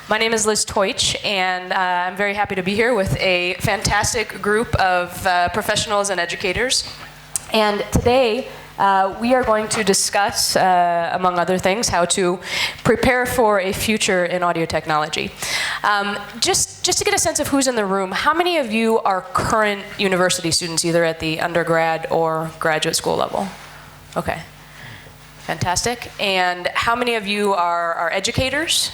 My name is Liz Teutsch, and I'm very happy to be here with a fantastic group of professionals and educators. And today, we are going to discuss, among other things, how to prepare for a future in audio technology. Just to get a sense of who's in the room, how many of you are current university students, either at the undergrad or graduate school level? Okay, fantastic. And how many of you are educators?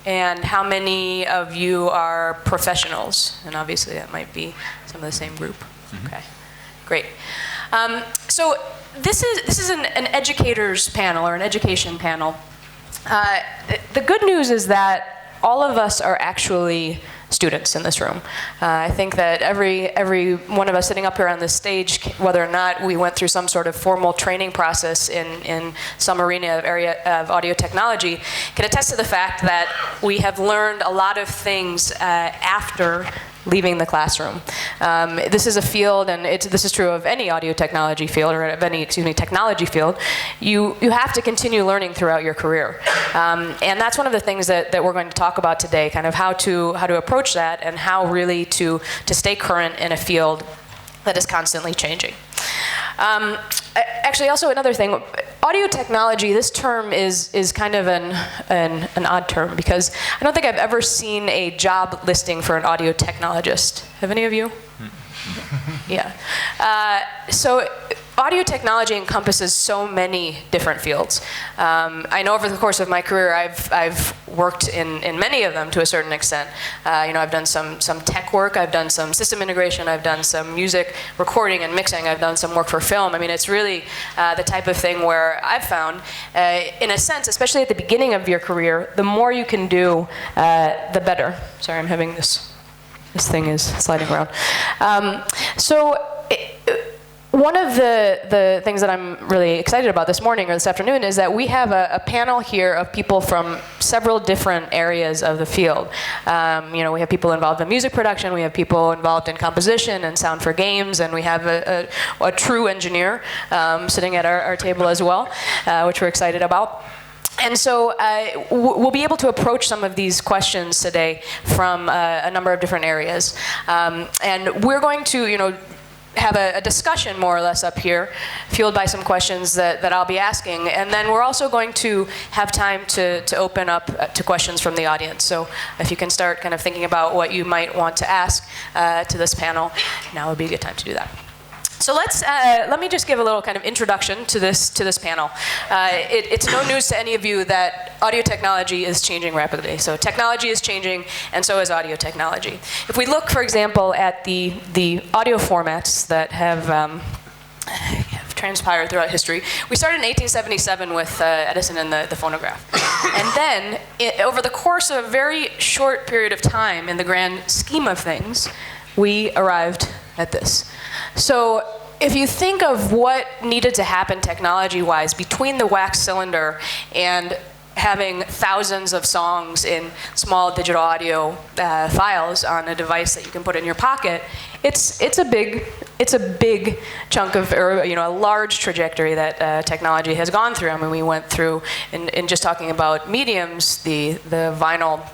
And how many of you are professionals? And obviously that might be some of the same group. Mm-hmm. Okay, great. So this is an educators panel, or an education panel. The good news is that all of us are actually students in this room. I think that every one of us sitting up here on this stage, whether or not we went through some sort of formal training process in some area of audio technology, can attest to the fact that we have learned a lot of things after leaving the classroom. This is a field, and this is true of any audio technology field, or of any, technology field. You have to continue learning throughout your career. And that's one of the things that we're going to talk about today, kind of how to approach that, and how really to stay current in a field that is constantly changing. Actually, also another thing, audio technology, this term is kind of an odd term, because I don't think I've ever seen a job listing for an audio technologist. Have any of you? Yeah. So audio technology encompasses so many different fields. I know over the course of my career, I've worked in many of them to a certain extent. I've done some tech work, I've done some system integration, I've done some music recording and mixing, I've done some work for film. I mean, it's really the type of thing where I've found, in a sense, especially at the beginning of your career, the more you can do, the better. Sorry, I'm having this thing is sliding around. One of the things that I'm really excited about this morning or this afternoon is that we have a panel here of people from several different areas of the field. We have people involved in music production, we have people involved in composition and sound for games, and we have a true engineer sitting at our table as well, which we're excited about. And so we'll be able to approach some of these questions today from a number of different areas. And we're going to, have a discussion more or less up here, fueled by some questions that I'll be asking. And then we're also going to have time to open up to questions from the audience. So if you can start kind of thinking about what you might want to ask to this panel, now would be a good time to do that. So let me just give a little kind of introduction to this panel. It's no news to any of you that audio technology is changing rapidly. So technology is changing, and so is audio technology. If we look, for example, at the audio formats that have transpired throughout history, we started in 1877 with Edison and the phonograph. And then, over the course of a very short period of time, in the grand scheme of things, we arrived at this. So if you think of what needed to happen technology-wise between the wax cylinder and having thousands of songs in small digital audio files on a device that you can put in your pocket, it's a big chunk of, or a large trajectory that technology has gone through. I mean, we went through, in just talking about mediums, the vinyl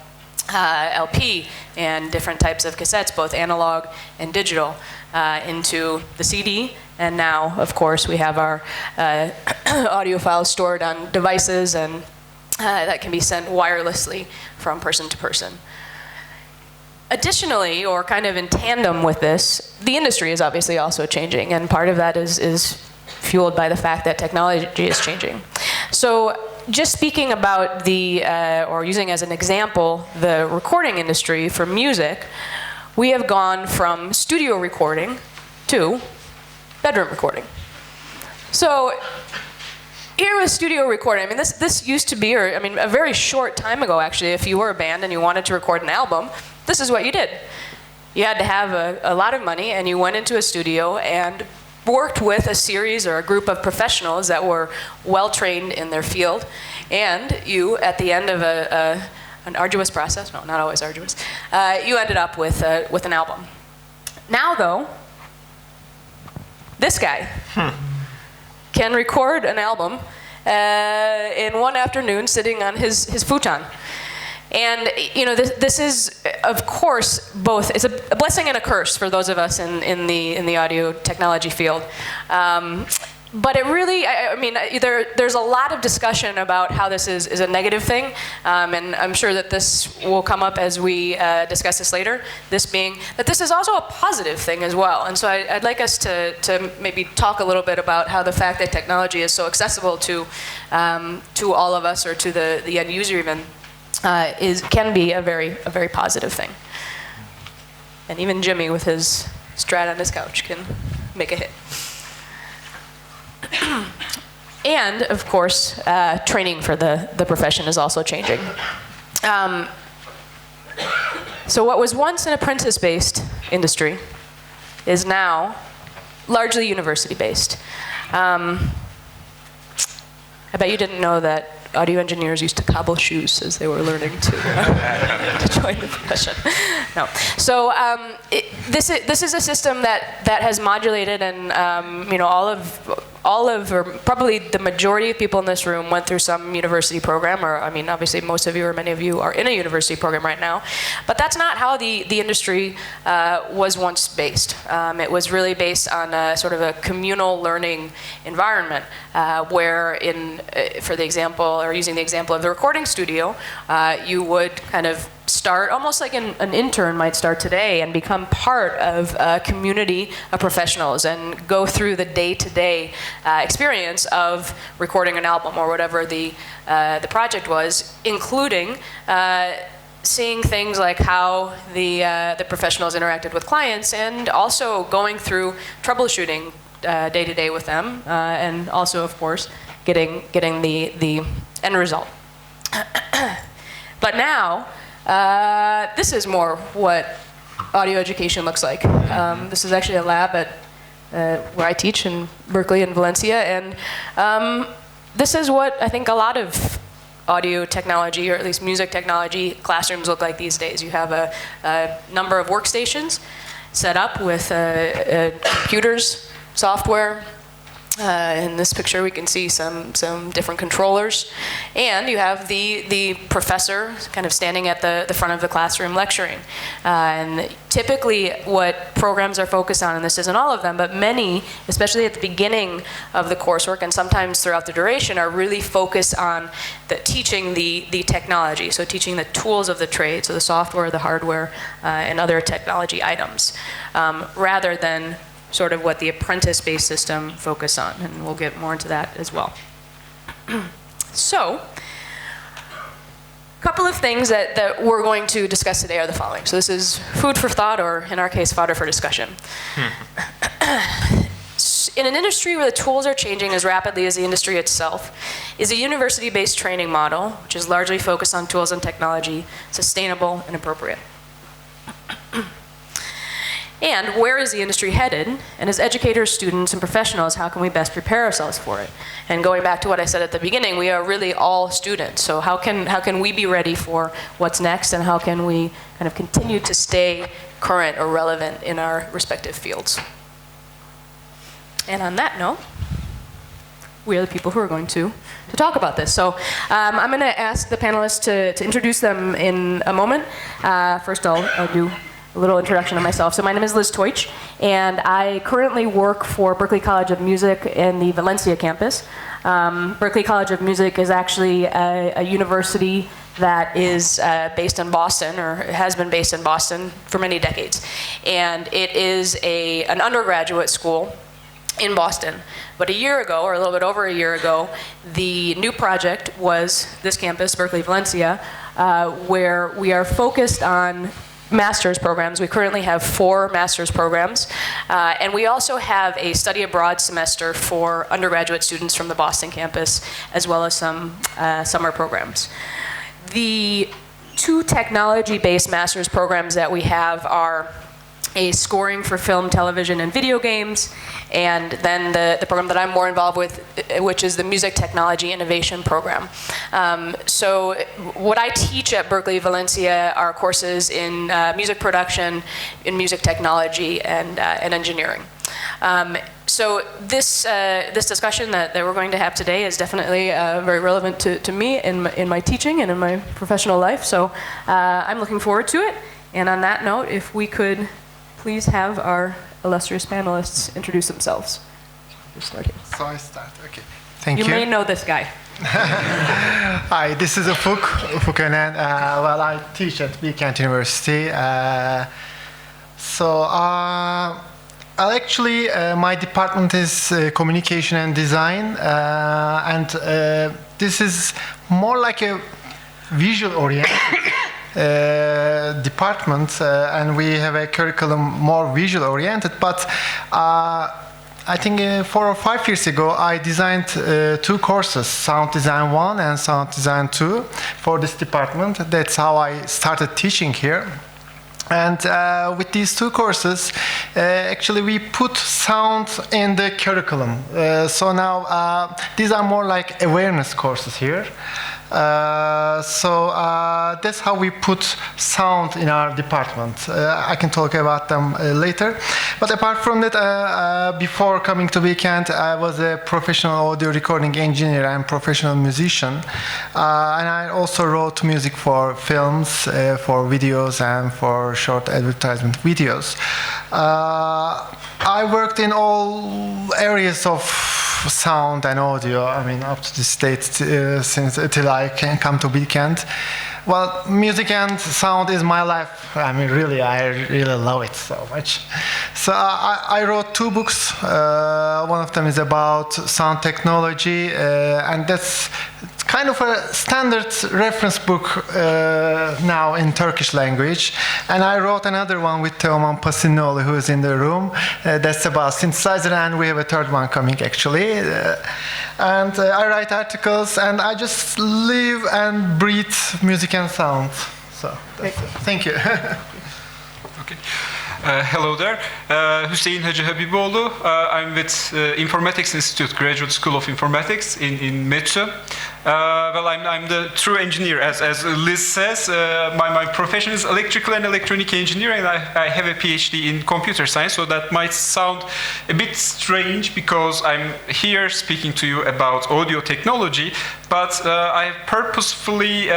LP and different types of cassettes, both analog and digital, into the CD, and now, of course, we have our audio files stored on devices, and that can be sent wirelessly from person to person. Additionally, or kind of in tandem with this, the industry is obviously also changing, and part of that is fueled by the fact that technology is changing. So just speaking about or using as an example, the recording industry for music, we have gone from studio recording to bedroom recording. So here with studio recording, I mean, this used to be, a very short time ago, actually, if you were a band and you wanted to record an album, this is what you did. You had to have a lot of money, and you went into a studio and worked with a series or a group of professionals that were well-trained in their field, and you, at the end of an arduous process, no, not always arduous, you ended up with an album. Now, though, this guy can record an album in one afternoon sitting on his futon. And this is, of course, both. It's a blessing and a curse for those of us in the audio technology field. But it really, there's a lot of discussion about how this is a negative thing, and I'm sure that this will come up as we discuss this later, this being that this is also a positive thing as well. And so I'd like us to maybe talk a little bit about how the fact that technology is so accessible to all of us, or to the end user even, can be a very positive thing. And even Jimmy with his Strat on his couch can make a hit. And, of course, training for the profession is also changing. So what was once an apprentice-based industry is now largely university-based. I bet you didn't know that audio engineers used to cobble shoes as they were learning to join the profession. No. So this is a system that has modulated, and all of, or probably the majority of people in this room went through some university program, or obviously most of you or many of you are in a university program right now. But that's not how the industry was once based. It was really based on a sort of a communal learning environment, where for the example, or using the example of the recording studio, you would kind of start almost like an intern might start today and become part of a community of professionals and go through the day-to-day experience of recording an album or whatever the project was, including seeing things like how the professionals interacted with clients, and also going through troubleshooting day-to-day with them, and also, of course, getting the end result. But now, this is more what audio education looks like. This is actually a lab at where I teach in Berklee and Valencia, and this is what I think a lot of audio technology, or at least music technology, classrooms look like these days. You have a number of workstations set up with computers, software. In this picture, we can see some different controllers, and you have the professor kind of standing at the front of the classroom lecturing. And typically, what programs are focused on, and this isn't all of them, but many, especially at the beginning of the coursework and sometimes throughout the duration, are really focused on teaching the technology, so teaching the tools of the trade, so the software, the hardware, and other technology items, rather than sort of what the apprentice-based system focus on, and we'll get more into that as well. So, a couple of things that we're going to discuss today are the following. So this is food for thought, or in our case, fodder for discussion. In an industry where the tools are changing as rapidly as the industry itself, is a university-based training model, which is largely focused on tools and technology, sustainable and appropriate? And where is the industry headed? And as educators, students, and professionals, how can we best prepare ourselves for it? And going back to what I said at the beginning, we are really all students. So how can we be ready for what's next, and how can we kind of continue to stay current or relevant in our respective fields? And on that note, we are the people who are going to talk about this. So I'm going to ask the panelists to introduce them in a moment. First, I'll do a little introduction of myself. So my name is Liz Teutsch, and I currently work for Berklee College of Music in the Valencia campus. Berklee College of Music is actually a university that is based in Boston, or has been based in Boston for many decades. And it is an undergraduate school in Boston. But a year ago, or a little bit over a year ago, the new project was this campus, Berklee Valencia, where we are focused on master's programs. We currently have 4 master's programs, and we also have a study abroad semester for undergraduate students from the Boston campus, as well as some summer programs. The 2 technology-based master's programs that we have are a scoring for film, television, and video games, and then the program that I'm more involved with, which is the Music Technology Innovation Program. So what I teach at Berklee Valencia are courses in music production, in music technology, and engineering. So this discussion that we're going to have today is definitely very relevant to me in my teaching and in my professional life. So I'm looking forward to it. And on that note, if we could please have our illustrious panelists introduce themselves. So I start. Okay. Thank you. You may know this guy. Hi, this is Ufuk Önen. Well, I teach at Bilkent University. Actually, my department is communication and design, and this is more like a visual-oriented department, and we have a curriculum more visual-oriented. But I think 4 or 5 years ago, I designed 2 courses, Sound Design 1 and Sound Design 2, for this department. That's how I started teaching here. And with these 2 courses, actually we put sound in the curriculum. So now these are more like awareness courses here. That's how we put sound in our department. I can talk about them later. But apart from that, before coming to Bilkent, I was a professional audio recording engineer and professional musician. And I also wrote music for films, for videos, and for short advertisement videos. I worked in all areas of sound and audio, I mean, up to this date, till I can come to Bilkent. Well, music and sound is my life. I mean, really, I really love it so much. So I wrote 2 books. One of them is about sound technology, and that's kind of a standard reference book now in Turkish language. And I wrote another one with Teoman Pasinoğlu, who is in the room. That's about synthesizer, and we have a 3rd one coming, actually. And I write articles, and I just live and breathe music and sound. So that's it. Thank you. Okay. Hello there. Huseyin Hacihabiboglu. I'm with Informatics Institute, Graduate School of Informatics in METU. Well, I'm the true engineer, as Liz says. My profession is electrical and electronic engineering, and I have a PhD in computer science, so that might sound a bit strange because I'm here speaking to you about audio technology, but I have purposefully,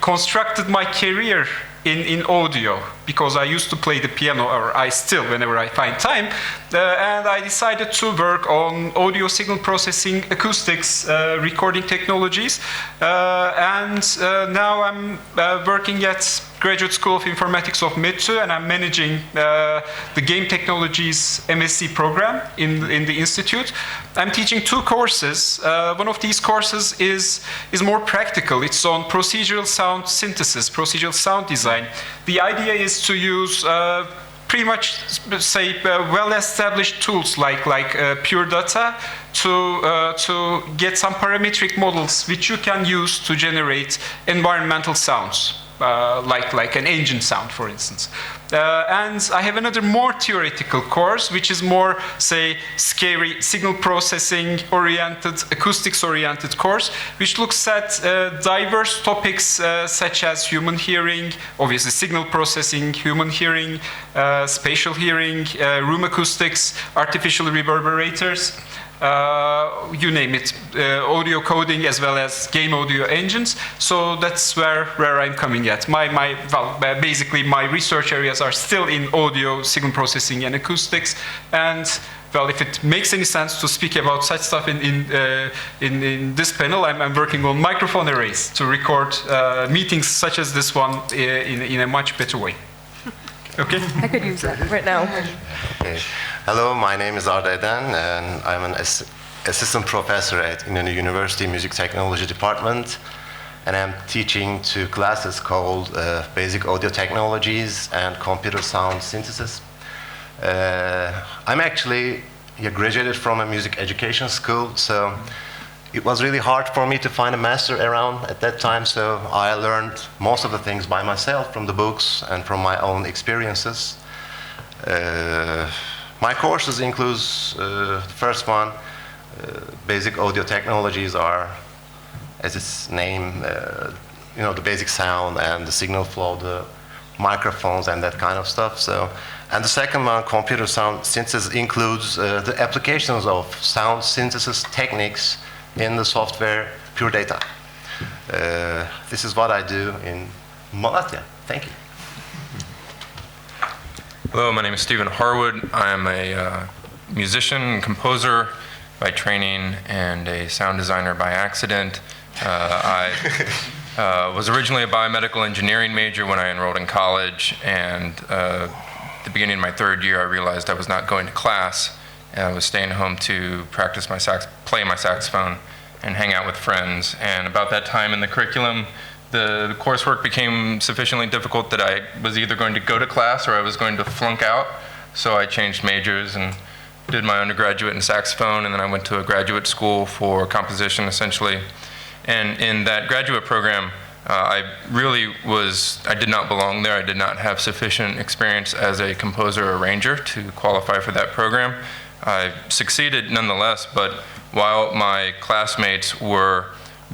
constructed my career in audio, because I used to play the piano, or I still, whenever I find time, and I decided to work on audio signal processing, acoustics, recording technologies, and now I'm working at Graduate School of Informatics of METU, and I'm managing the Game Technologies MSc program in the institute. I'm teaching 2 courses. One of these courses is more practical. It's on procedural sound synthesis, procedural sound design. The idea is to use pretty much, well-established tools like pure data to get some parametric models which you can use to generate environmental sounds. Like an engine sound, for instance. And I have another more theoretical course, which is more, scary signal processing oriented, acoustics oriented course, which looks at diverse topics such as human hearing, obviously signal processing, human hearing, spatial hearing, room acoustics, artificial reverberators. You name it, audio coding as well as game audio engines. So that's where I'm coming at. Basically my research areas are still in audio, signal processing, and acoustics. And well, if it makes any sense to speak about such stuff in this panel, I'm working on microphone arrays to record meetings such as this one in a much better way. Okay? I could use that right now. Okay. Hello, my name is Arda Eden, and I'm an assistant professor at Inönü University Music Technology Department, and I'm teaching 2 classes called Basic Audio Technologies and Computer Sound Synthesis. I'm actually graduated from a music education school, so it was really hard for me to find a master around at that time, so I learned most of the things by myself from the books and from my own experiences. My courses include the first one, basic audio technologies are, as its name, the basic sound and the signal flow, the microphones and that kind of stuff. So, and the second one, computer sound synthesis, includes the applications of sound synthesis techniques in the software Pure Data. This is what I do in Malatya. Thank you. Hello, my name is Stephen Harwood. I'm a musician and composer by training and a sound designer by accident. I was originally a biomedical engineering major when I enrolled in college, and at the beginning of my third year I realized I was not going to class, and I was staying home to practice play my saxophone and hang out with friends. And about that time in the curriculum, the coursework became sufficiently difficult that I was either going to go to class or I was going to flunk out. So I changed majors and did my undergraduate in saxophone, and then I went to a graduate school for composition, essentially. And in that graduate program, I did not belong there. I did not have sufficient experience as a composer or arranger to qualify for that program. I succeeded nonetheless, but while my classmates were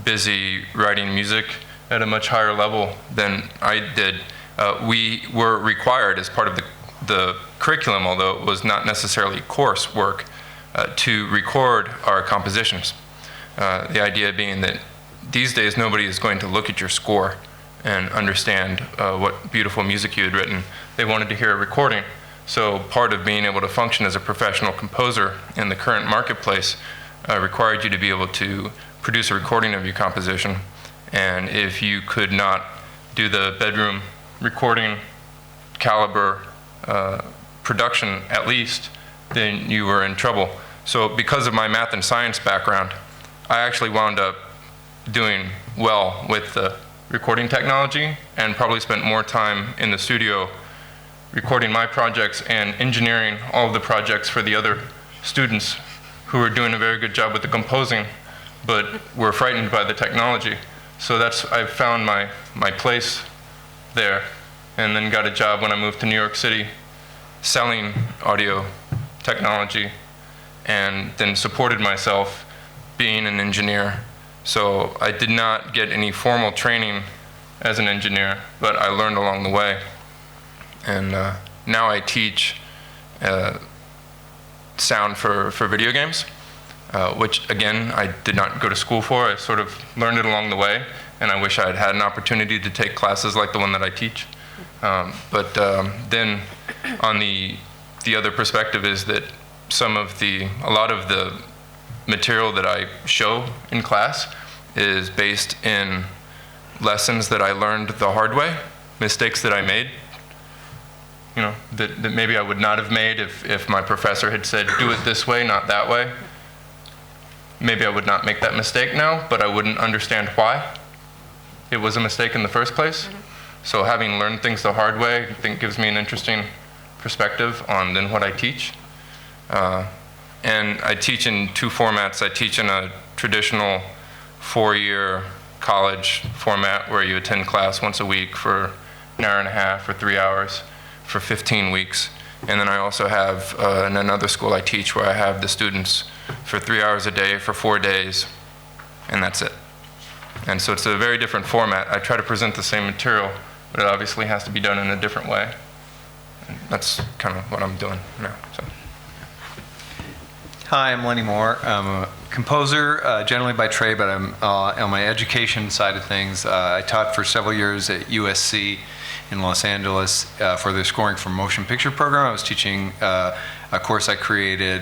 busy writing music at a much higher level than I did, we were required as part of the curriculum, although it was not necessarily coursework, to record our compositions. The idea being that these days nobody is going to look at your score and understand what beautiful music you had written. They wanted to hear a recording. So part of being able to function as a professional composer in the current marketplace required you to be able to produce a recording of your composition. And if you could not do the bedroom recording caliber production at least, then you were in trouble. So because of my math and science background, I actually wound up doing well with the recording technology and probably spent more time in the studio recording my projects and engineering all of the projects for the other students who were doing a very good job with the composing, but were frightened by the technology. So I found my place there, and then got a job when I moved to New York City selling audio technology, and then supported myself being an engineer. So I did not get any formal training as an engineer, but I learned along the way. And now I teach sound for video games, which again, I did not go to school for. I sort of learned it along the way, and I wish I had had an opportunity to take classes like the one that I teach. Then on the other perspective is that a lot of the material that I show in class is based in lessons that I learned the hard way, mistakes that I made, that maybe I would not have made if my professor had said, do it this way, not that way. Maybe I would not make that mistake now, but I wouldn't understand why it was a mistake in the first place. Mm-hmm. So having learned things the hard way, I think gives me an interesting perspective on then what I teach. And I teach in two formats. I teach in a traditional 4-year college format where you attend class once a week for an hour and a half or 3 hours for 15 weeks. And then I also have in another school I teach where I have the students for 3 hours a day for 4 days, and that's it. And so it's a very different format. I try to present the same material, but it obviously has to be done in a different way. And that's kind of what I'm doing now. So. Hi, I'm Lennie Moore. I'm a composer, generally by trade, but I'm on my education side of things. I taught for several years at U.S.A. in Los Angeles for their scoring for motion picture program. I was teaching a course I created,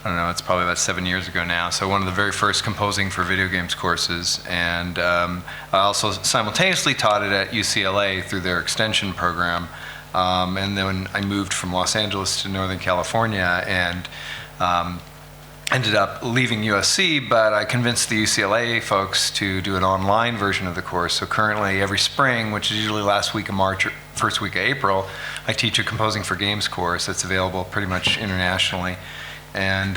I don't know, it's probably about 7 years ago now. So one of the very first composing for video games courses. And I also simultaneously taught it at UCLA through their extension program. And then I moved from Los Angeles to Northern California and ended up leaving USC, but I convinced the UCLA folks to do an online version of the course. So currently every spring, which is usually last week of March or first week of April, I teach a composing for games course that's available pretty much internationally. And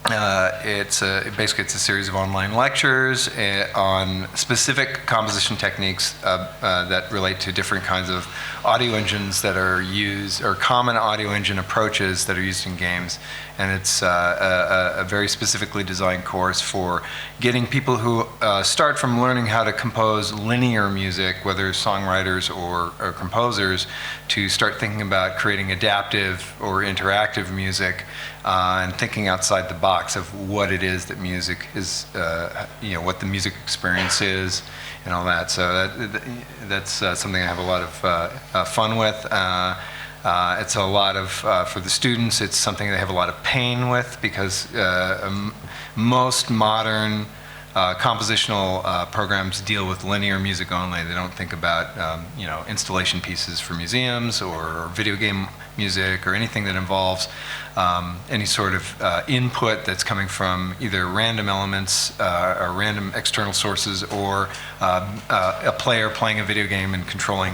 Basically it's a series of online lectures on specific composition techniques that relate to different kinds of audio engines that are used, or common audio engine approaches that are used in games. And it's a very specifically designed course for getting people who start from learning how to compose linear music, whether songwriters or composers, to start thinking about creating adaptive or interactive music and thinking outside the box of what it is that music is, what the music experience is and all that. So that's something I have a lot of fun with. It's a lot of, for the students, it's something they have a lot of pain with, because most modern compositional programs deal with linear music only. They don't think about, installation pieces for museums or video game music or anything that involves any sort of input that's coming from either random elements or random external sources, or a player playing a video game and controlling,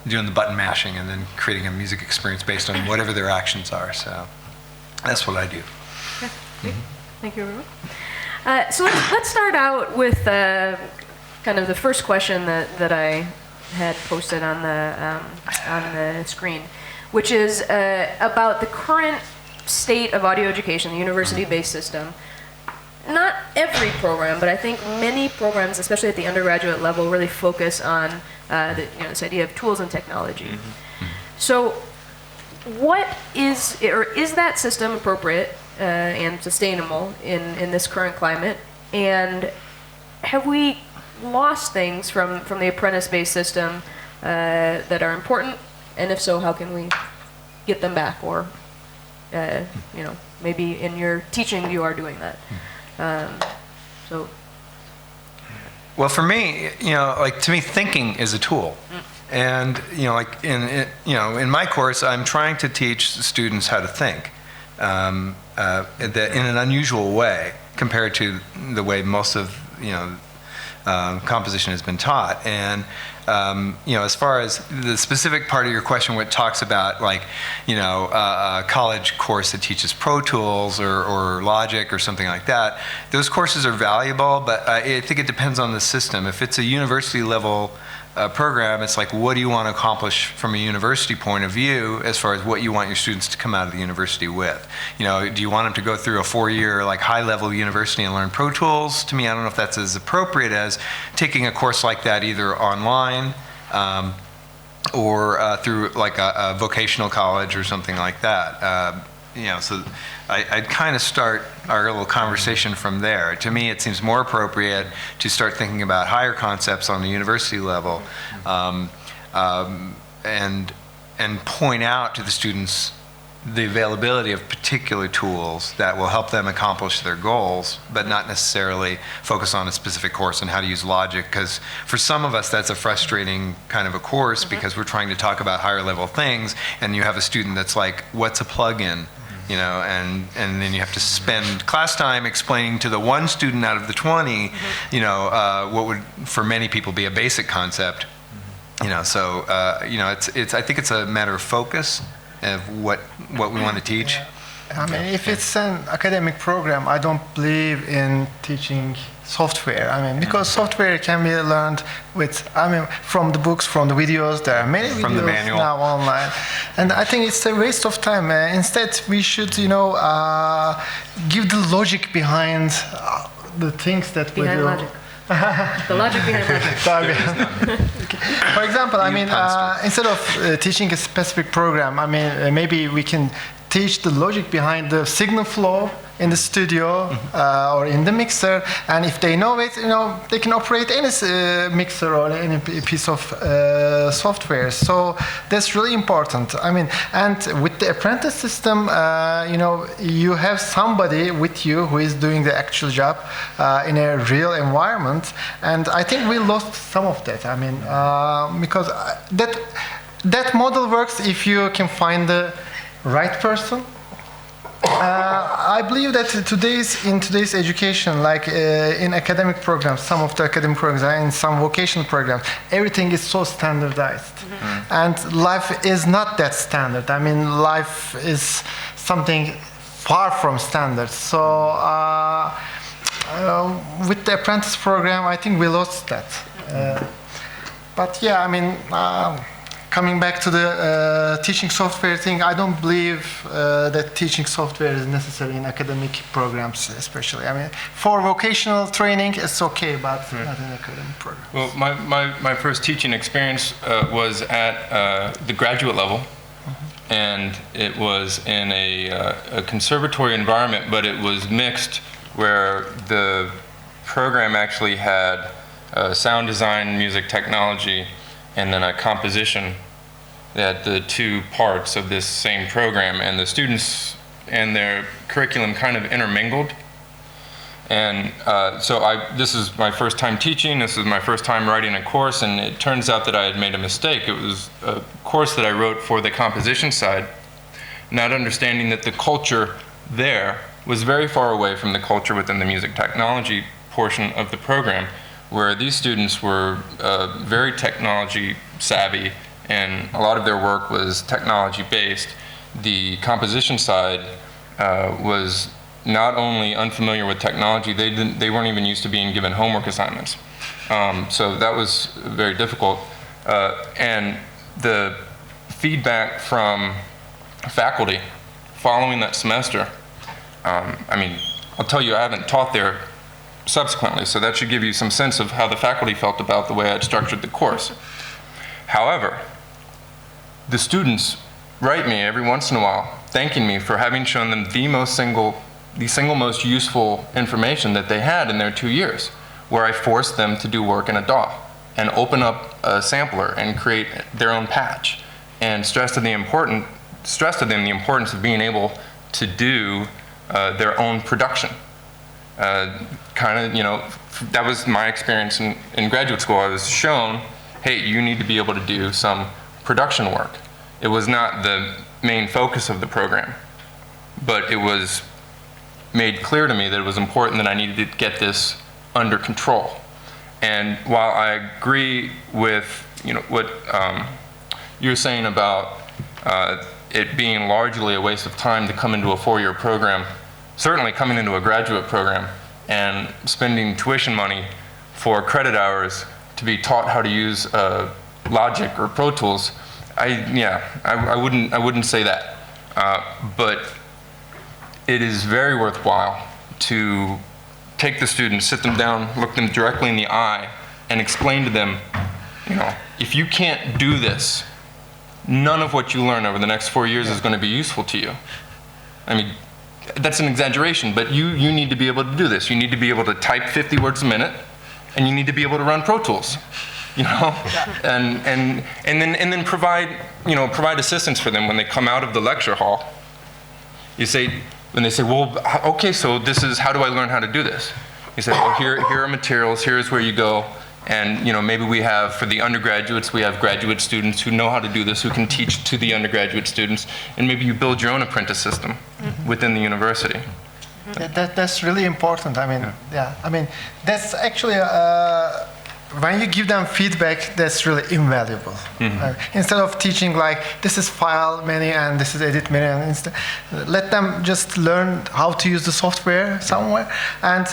doing the button mashing and then creating a music experience based on whatever their actions are. So that's what I do. Okay, great. Thank you, everyone. So let's start out with kind of the first question that I had posted on the screen, which is about the current state of audio education, the university-based system. Not every program, but I think many programs, especially at the undergraduate level, really focus on this idea of tools and technology. So what is that system appropriate and sustainable in this current climate? And have we lost things from the apprentice-based system that are important? And if so, how can we get them back? Or maybe in your teaching you are doing that. Well, for me, to me, thinking is a tool. And, in my course, I'm trying to teach students how to think in an unusual way compared to the way most of, composition has been taught. And, as far as the specific part of your question, what talks about a college course that teaches Pro Tools or Logic or something like that, those courses are valuable, but I think it depends on the system. If it's a university level program, it's like, what do you want to accomplish from a university point of view as far as what you want your students to come out of the university with? Do you want them to go through a 4-year high-level university and learn Pro Tools? To me, I don't know if that's as appropriate as taking a course like that either online or through a vocational college or something like that. So I'd kind of start our little conversation from there. To me, it seems more appropriate to start thinking about higher concepts on the university level, and point out to the students the availability of particular tools that will help them accomplish their goals, but not necessarily focus on a specific course on how to use Logic, because for some of us that's a frustrating kind of a course, because we're trying to talk about higher level things, and you have a student that's like, what's a plugin? And then you have to spend class time explaining to the one student out of the 20, what would for many people be a basic concept. So I think it's a matter of focus of what we want to teach. I mean, if it's an academic program, I don't believe in teaching software. I mean, because software can be learned from the books, from the videos. There are many from videos now online, and I think it's a waste of time. Instead, we should, give the logic behind the things that we do. Logic. The logic behind logic. For example, instead of teaching a specific program, maybe we can teach the logic behind the signal flow in the studio or in the mixer, and if they know it, they can operate any mixer or any piece of software. So that's really important. And with the apprentice system, you have somebody with you who is doing the actual job in a real environment, and I think we lost some of that. Because that model works if you can find the right person. I believe that in today's education, in academic programs, some of the academic programs and some vocational programs, everything is so standardized. And life is not that standard. Life is something far from standard. So with the apprentice program, I think we lost that. But yeah, I mean, coming back to the teaching software thing, I don't believe that teaching software is necessary in academic programs, especially. I mean, for vocational training, it's okay, but not in academic programs. Well, my first teaching experience was at the graduate level, and it was in a conservatory environment, but it was mixed, where the program actually had sound design, music technology, and then a composition. At the two parts of this same program, and the students and their curriculum kind of intermingled. And so this is my first time teaching, this is my first time writing a course, and it turns out that I had made a mistake. It was a course that I wrote for the composition side, not understanding that the culture there was very far away from the culture within the music technology portion of the program, where these students were very technology savvy, and a lot of their work was technology-based. The composition side was not only unfamiliar with technology, they weren't even used to being given homework assignments. So that was very difficult. And the feedback from faculty following that semester, I mean, I'll tell you, I haven't taught there subsequently, so that should give you some sense of how the faculty felt about the way I'd structured the course. However, the students write me every once in a while thanking me for having shown them the single most useful information that they had in their 2 years, where I forced them to do work in a DAW and open up a sampler and create their own patch, and stressed to them the importance of being able to do their own production. Kind of, you know, that was my experience in graduate school. I was shown, hey, you need to be able to do some production work. It was not the main focus of the program, but it was made clear to me that it was important that I needed to get this under control. And while I agree with, you know, what you're saying about it being largely a waste of time to come into a 4-year program, certainly coming into a graduate program and spending tuition money for credit hours to be taught how to use Logic or Pro Tools, I wouldn't say that. But it is very worthwhile to take the students, sit them down, look them directly in the eye, and explain to them, you know, if you can't do this, none of what you learn over the next 4 years is going to be useful to you. I mean, that's an exaggeration, but you need to be able to do this. You need to be able to type 50 words a minute, and you need to be able to run Pro Tools, you know, and then provide assistance for them when they come out of the lecture hall. When they say, well, okay, so this is, how do I learn how to do this? You say, well, here are materials, here's where you go, and, you know, maybe we have, for the undergraduates, we have graduate students who know how to do this, who can teach to the undergraduate students, and maybe you build your own apprentice system within the university. That's really important. I mean, I mean, that's actually, when you give them feedback, that's really invaluable. Instead of teaching like, this is file menu and this is edit menu, and let them just learn how to use the software somewhere. And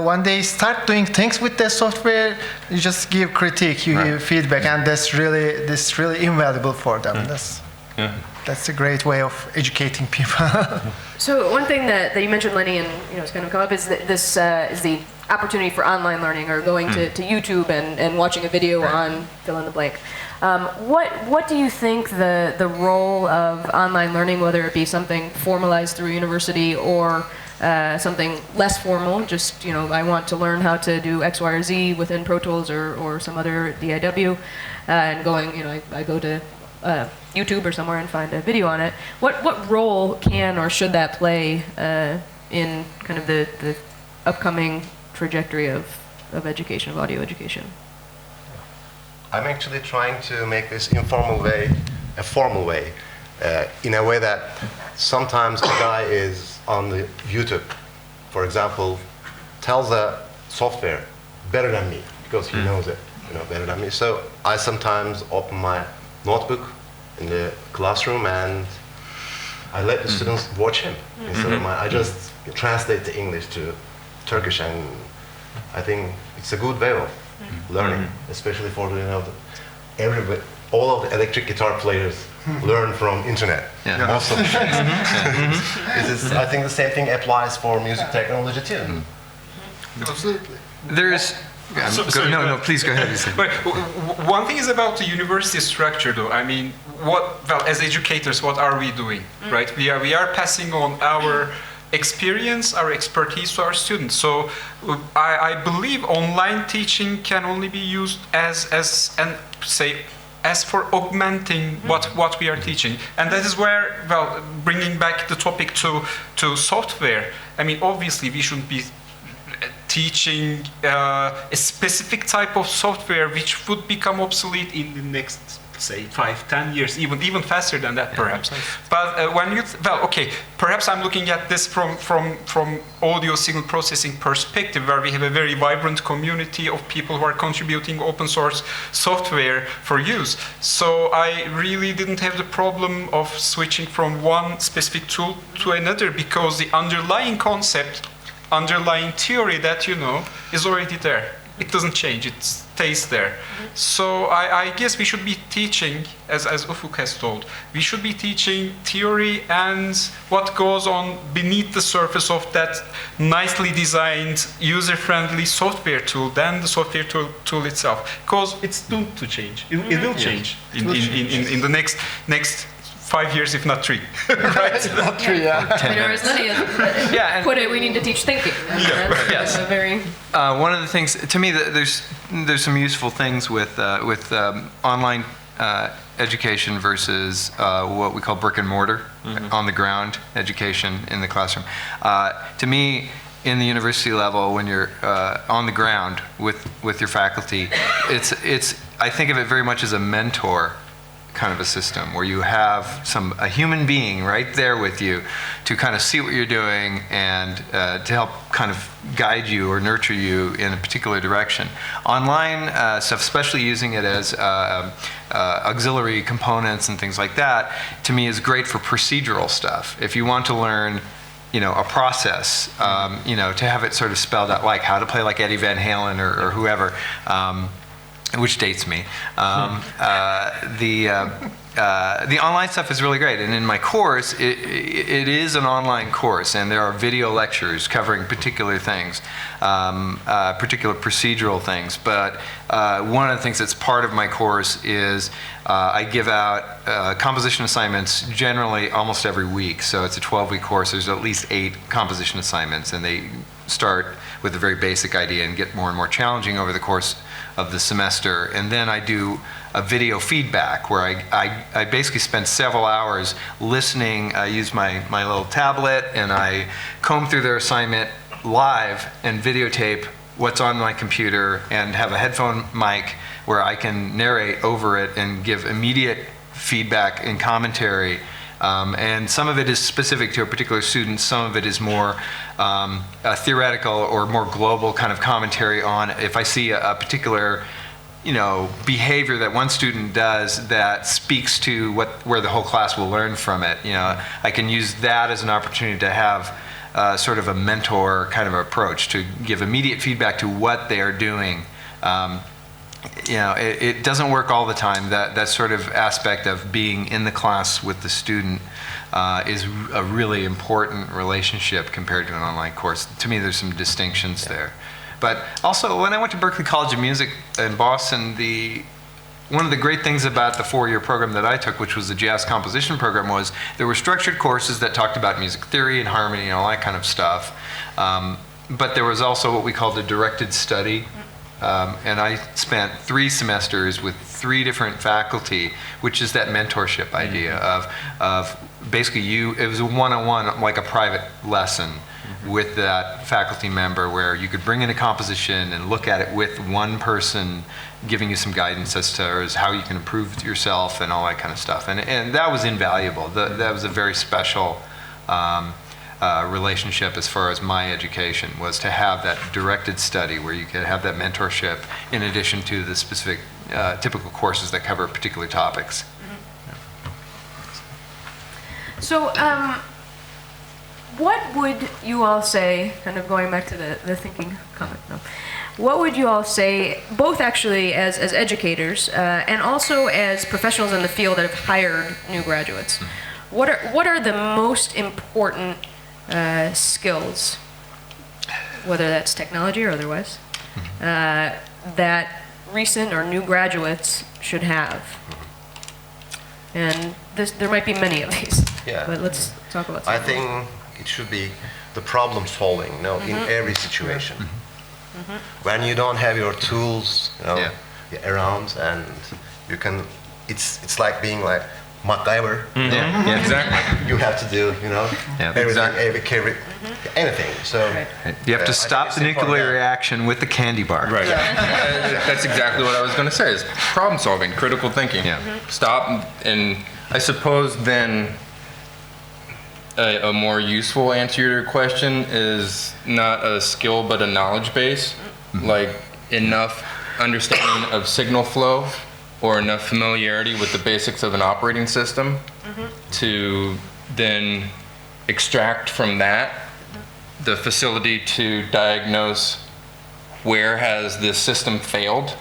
when they start doing things with the software, you just give critique, you give feedback, and that's really invaluable for them. That's a great way of educating people. So one thing that you mentioned, Lennie, and it's kind of come up is that this is the opportunity for online learning, or going to YouTube and watching a video on fill in the blank. What do you think the role of online learning, whether it be something formalized through a university or something less formal, just I want to learn how to do X, Y, or Z within Pro Tools or some other DIW, and going, I go to YouTube or somewhere and find a video on it. What role can or should that play in kind of the upcoming trajectory of education, of audio education? I'm actually trying to make this informal way a formal way, in a way that sometimes a guy is on the YouTube, for example, tells a software better than me because he knows it, better than me. So I sometimes open my notebook in the classroom and I let the students watch him instead of mine. I just translate the English to Turkish, and I think it's a good way of learning, especially for all of the electric guitar players learn from internet. Most of them. I think the same thing applies for music technology too. Absolutely. There's no, please go ahead. But one thing is about the university structure, though. I mean, as educators, what are we doing, right? We are passing on our experience, our expertise to our students. So I believe online teaching can only be used as for augmenting what we are teaching. And that is where, bringing back the topic to software, I mean, obviously we shouldn't be teaching a specific type of software which would become obsolete in the next, say, 5-10 years, even faster than that, perhaps. But when you, perhaps I'm looking at this from audio signal processing perspective, where we have a very vibrant community of people who are contributing open source software for use. So I really didn't have the problem of switching from one specific tool to another, because the underlying concept, underlying theory that you know is already there. It doesn't change, it stays there. So I guess we should be teaching, as Ufuk has told, we should be teaching theory and what goes on beneath the surface of that nicely designed, user-friendly software tool than the software tool itself. Because it's doomed to change. It will change in the next 5 years, if not 3. Right? Not 3, yeah. Or as Lennie has put it, we need to teach thinking. Yes. A very one of the things, to me, there's some useful things with online education versus what we call brick and mortar, on the ground education in the classroom. To me, in the university level, when you're on the ground with your faculty, I think of it very much as a mentor kind of a system, where you have a human being right there with you to kind of see what you're doing and to help kind of guide you or nurture you in a particular direction. Online stuff, especially using it as auxiliary components and things like that, to me is great for procedural stuff. If you want to learn a process, to have it sort of spelled out, like how to play like Eddie Van Halen or whoever, which dates me. The online stuff is really great, and in my course, it is an online course, and there are video lectures covering particular things, particular procedural things. But one of the things that's part of my course is I give out composition assignments generally almost every week. So it's a 12-week course. There's at least 8 composition assignments, and they start with a very basic idea and get more and more challenging over the course of the semester. And then I do a video feedback where I basically spend several hours listening. I use my little tablet, and I comb through their assignment live and videotape what's on my computer, and have a headphone mic where I can narrate over it and give immediate feedback and commentary. And some of it is specific to a particular student, some of it is more theoretical or more global kind of commentary on if I see a particular behavior that one student does that speaks to where the whole class will learn from it. I can use that as an opportunity to have sort of a mentor kind of approach to give immediate feedback to what they are doing. It doesn't work all the time. That sort of aspect of being in the class with the student is a really important relationship compared to an online course. To me, there's some distinctions there. But also, when I went to Berklee College of Music in Boston, one of the great things about the 4-year program that I took, which was the jazz composition program, was there were structured courses that talked about music theory and harmony and all that kind of stuff. But there was also what we called a directed study. And I spent 3 semesters with 3 different faculty, which is that mentorship idea of basically it was a one-on-one, like a private lesson with that faculty member, where you could bring in a composition and look at it with one person giving you some guidance as to how you can improve yourself and all that kind of stuff. And that was invaluable. That was a very special relationship as far as my education, was to have that directed study where you could have that mentorship in addition to the specific typical courses that cover particular topics. So, what would you all say, kind of going back to the thinking comment, no. What would you all say, both actually as educators and also as professionals in the field that have hired new graduates? What are the most important skills, whether that's technology or otherwise, that recent or new graduates should have? And there might be many of these, but let's talk about some. I think it should be the problem solving, in every situation. When you don't have your tools, around, and you can, it's like being like MacGyver. Yeah, exactly. You have to do, everything, anything. So You have to stop the nuclear reaction with the candy bar. Right. That's exactly what I was going to say, is problem solving, critical thinking. Yeah. Stop, and I suppose then a more useful answer to your question is not a skill but a knowledge base, like enough understanding of signal flow or enough familiarity with the basics of an operating system to then extract from that the facility to diagnose where has this system failed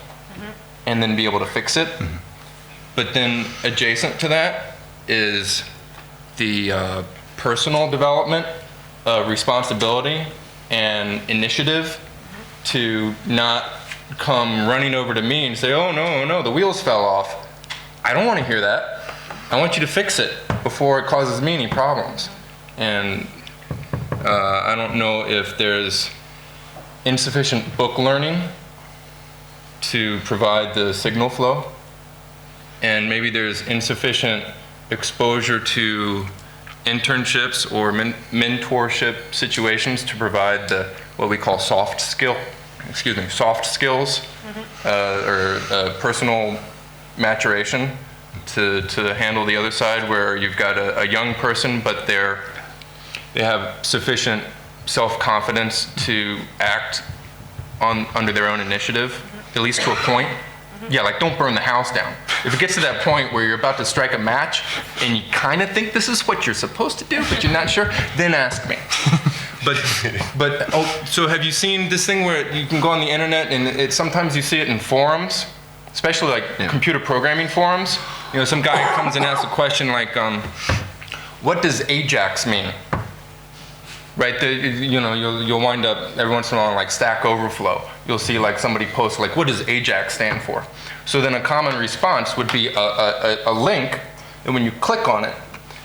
and then be able to fix it. But then adjacent to that is the personal development, responsibility, and initiative to not come running over to me and say, oh no, the wheels fell off. I don't want to hear that. I want you to fix it before it causes me any problems. And I don't know if there's insufficient book learning to provide the signal flow, and maybe there's insufficient exposure to internships or mentorship situations to provide the what we call soft skills or personal maturation to handle the other side, where you've got a young person but they have sufficient self-confidence to act under their own initiative, at least to a point. Yeah, like don't burn the house down. If it gets to that point where you're about to strike a match and you kind of think this is what you're supposed to do, but you're not sure, then ask me. So have you seen this thing where you can go on the internet and sometimes you see it in forums, especially like computer programming forums? Some guy comes and asks a question like, what does AJAX mean? Right, you'll wind up every once in a while like Stack Overflow. You'll see like somebody post like, what does AJAX stand for? So then a common response would be a link, and when you click on it,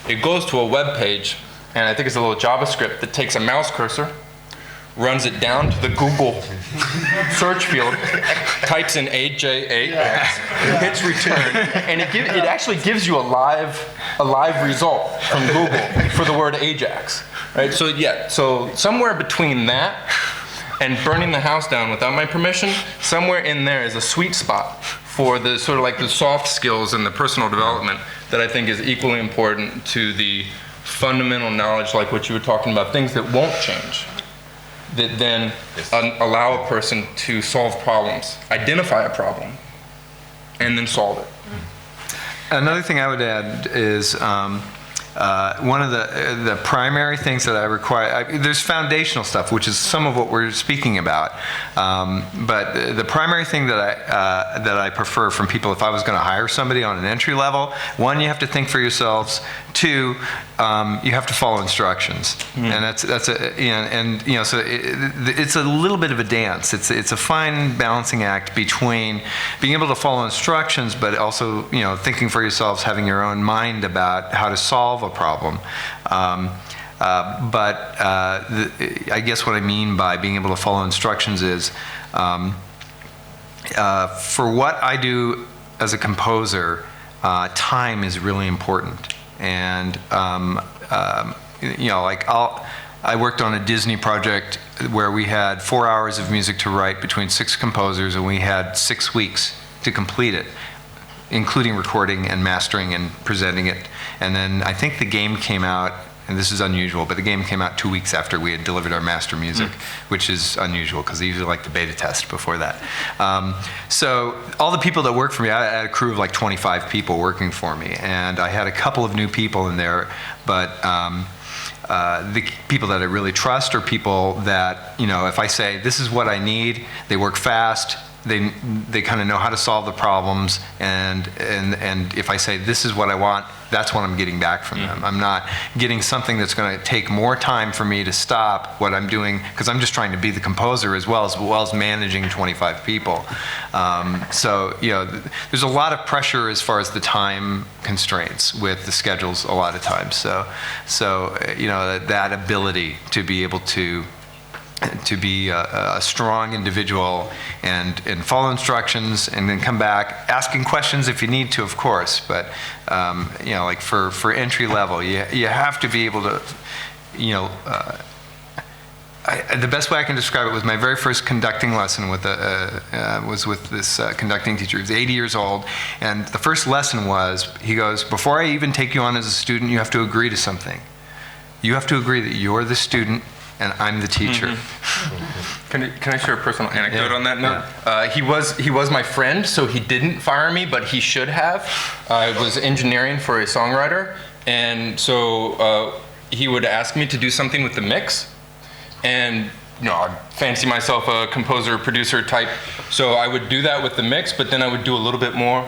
it goes to a web page, and I think it's a little JavaScript that takes a mouse cursor, runs it down to the Google search field, types in AJAX, hits return, and it actually gives you a live result from Google for the word AJAX. Right? So somewhere between that and burning the house down without my permission, somewhere in there is a sweet spot for the sort of like the soft skills and the personal development that I think is equally important to the fundamental knowledge, like what you were talking about, things that won't change, that then allow a person to solve problems, identify a problem, and then solve it. Another thing I would add is one of the primary things that I require, there's foundational stuff, which is some of what we're speaking about, but the primary thing that I prefer from people if I was going to hire somebody on an entry level, one, you have to think for yourselves. Two, you have to follow instructions, and so it's a little bit of a dance. It's a fine balancing act between being able to follow instructions, but also thinking for yourselves, having your own mind about how to solve a problem. I guess what I mean by being able to follow instructions is, for what I do as a composer, time is really important. And I worked on a Disney project where we had 4 hours of music to write between 6 composers, and we had 6 weeks to complete it, including recording and mastering and presenting it. And then I think the game came out and this is unusual, but the game came out 2 weeks after we had delivered our master music, which is unusual because they usually like the beta test before that. So all the people that work for me, I had a crew of like 25 people working for me, and I had a couple of new people in there, but the people that I really trust are people that, you know, if I say, this is what I need, they work fast, they kind of know how to solve the problems, and if I say, this is what I want, that's what I'm getting back from them. I'm not getting something that's going to take more time for me to stop what I'm doing, because I'm just trying to be the composer as well as managing 25 people. So, you know, there's a lot of pressure as far as the time constraints with the schedules a lot of times. So you know, that ability to be able to be a strong individual and follow instructions and then come back asking questions if you need to, of course, but you know, like for entry level, you have to be able to, you know, the best way I can describe it was my very first conducting lesson was with this conducting teacher. He was 80 years old, and the first lesson was, he goes, before I even take you on as a student, you have to agree to something. You have to agree that you're the student and I'm the teacher. Can I share a personal anecdote on that note? He was my friend, so he didn't fire me, but he should have. I was engineering for a songwriter, and so he would ask me to do something with the mix, and you know, I'd fancy myself a composer, producer type, so I would do that with the mix, but then I would do a little bit more,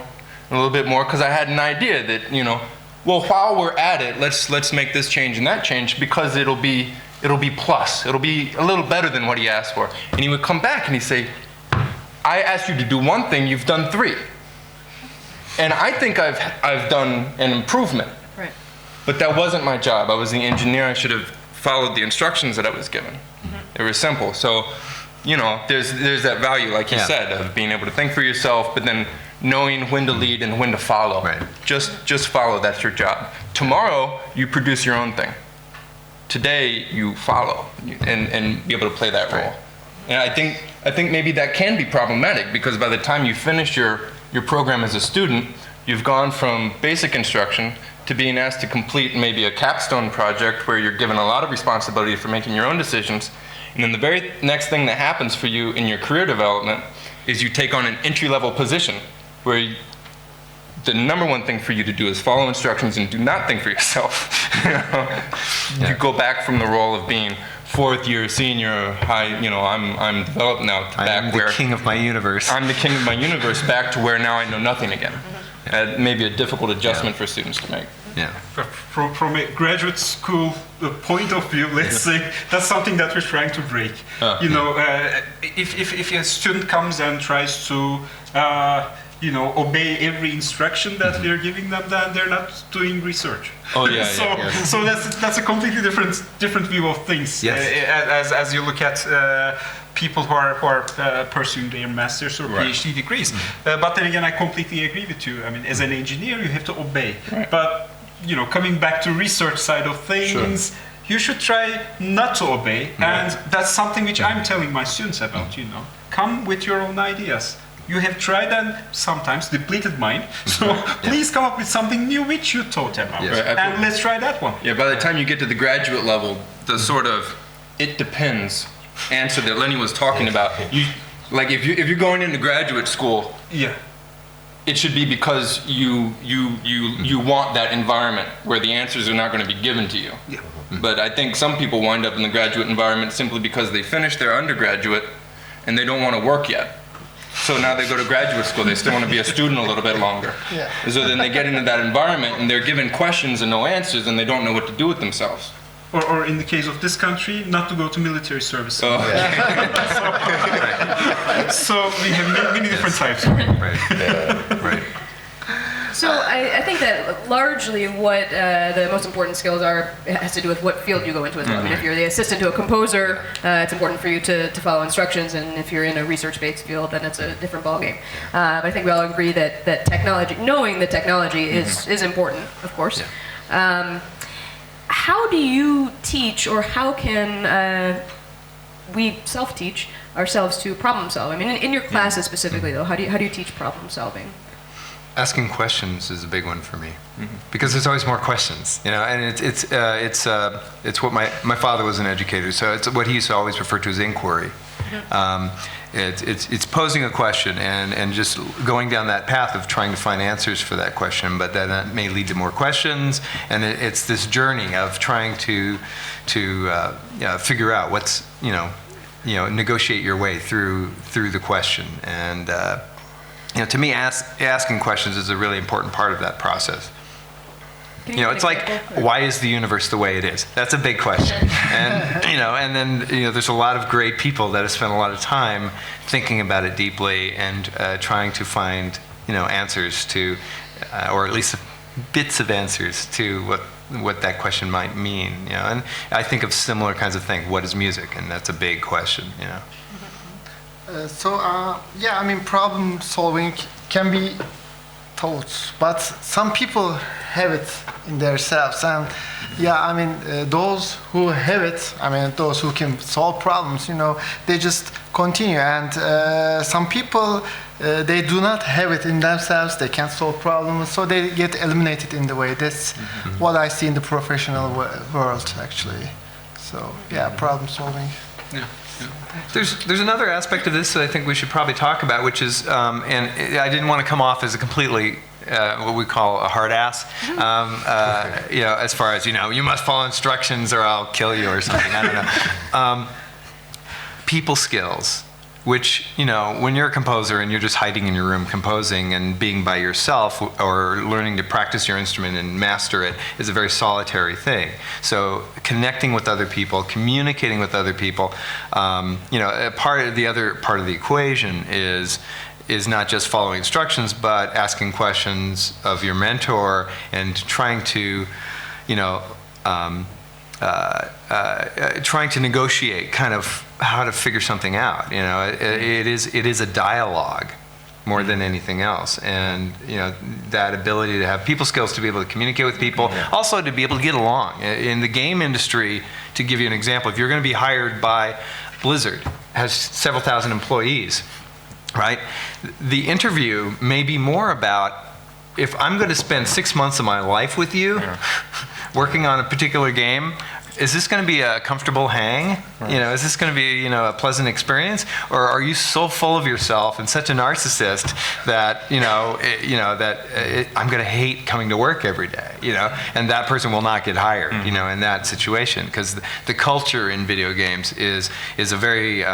because I had an idea that, you know, well, while we're at it, let's make this change and that change, because it'll be plus. It'll be a little better than what he asked for. And he would come back and he'd say, I asked you to do one thing, you've done 3. And I think I've done an improvement. Right. But that wasn't my job. I was the engineer. I should have followed the instructions that I was given. They were simple. So, you know, there's that value, like you said, of being able to think for yourself, but then knowing when to lead and when to follow. Right. Just follow, that's your job. Tomorrow, you produce your own thing. Today, you follow and be able to play that role. Right. And I think maybe that can be problematic, because by the time you finish your program as a student, you've gone from basic instruction to being asked to complete maybe a capstone project where you're given a lot of responsibility for making your own decisions. And then the very next thing that happens for you in your career development is you take on an entry-level position where the number one thing for you to do is follow instructions and do not think for yourself. You go back from the role of being 4th year senior, high, you know, I'm developed now, to back where I'm the king of my universe. I'm the king of my universe, back to where now I know nothing again. Maybe a difficult adjustment for students to make. Yeah. From a graduate school point of view, let's say, that's something that we're trying to break. You know, if a student comes and tries to you know, obey every instruction that we're giving them, then they're not doing research. Oh yeah, so that's a completely different view of things. Yes. As you look at people who are pursuing their master's or PhD degrees. But then again, I completely agree with you. I mean, as an engineer, you have to obey. Right. But you know, coming back to research side of things, you should try not to obey, and that's something which I'm telling my students about. You know, come with your own ideas. You have tried and sometimes depleted mine, so please come up with something new which you thought about, and let's try that one. Yeah, by the time you get to the graduate level, the sort of "it depends" answer that Lennie was talking about, like if you're going into graduate school, it should be because you want that environment where the answers are not going to be given to you. But I think some people wind up in the graduate environment simply because they finished their undergraduate and they don't want to work yet. So now they go to graduate school, they still want to be a student a little bit longer. So then they get into that environment and they're given questions and no answers and they don't know what to do with themselves. Or in the case of this country, not to go to military service. So we have many different types. Right. So I think that largely what the most important skills are has to do with what field you go into as well. I mean, if you're the assistant to a composer, it's important for you to follow instructions, and if you're in a research-based field, then it's a different ballgame. But I think we all agree that technology, knowing the technology is important, of course. How do you teach, or how can we self-teach ourselves to problem solve? I mean, in your classes specifically, though, how do you teach problem solving? asking questions is a big one for me, because there's always more questions, you know. And it's what my father was an educator, so it's what he used to always refer to as inquiry. It's posing a question and just going down that path of trying to find answers for that question, but then that may lead to more questions, and it's this journey of trying to figure out what's, negotiate your way through the question. And to me, asking questions is a really important part of that process. It's like, why is the universe the way it is? That's a big question. And, and then, there's a lot of great people that have spent a lot of time thinking about it deeply and trying to find, answers to, or at least bits of answers to what that question might mean, And I think of similar kinds of things. What is music? And that's a big question, Problem solving can be taught, but some people have it in themselves, and those who have it, those who can solve problems, they just continue, and some people they do not have it in themselves, they can't solve problems, so they get eliminated in the way. That's what I see in the professional world, actually. So problem solving. Yeah. There's another aspect of this that I think we should probably talk about, which is, and I didn't want to come off as a completely what we call a hard ass, as far as, you must follow instructions or I'll kill you or something, I don't know. People skills, which, when you're a composer and you're just hiding in your room composing and being by yourself or learning to practice your instrument and master it is a very solitary thing. So connecting with other people, communicating with other people, the other part of the equation is not just following instructions, but asking questions of your mentor and trying to, trying to negotiate kind of how to figure something out. It is a dialogue more than anything else, and that ability to have people skills to be able to communicate with people, also to be able to get along. In the game industry, to give you an example, if you're going to be hired by Blizzard, has several thousand employees, right? The interview may be more about, if I'm going to spend 6 months of my life with you, working on a particular game, is this going to be a comfortable hang? Right. Is this going to be, a pleasant experience? Or are you so full of yourself and such a narcissist that, I'm going to hate coming to work every day, and that person will not get hired, in that situation. Because the culture in video games is a very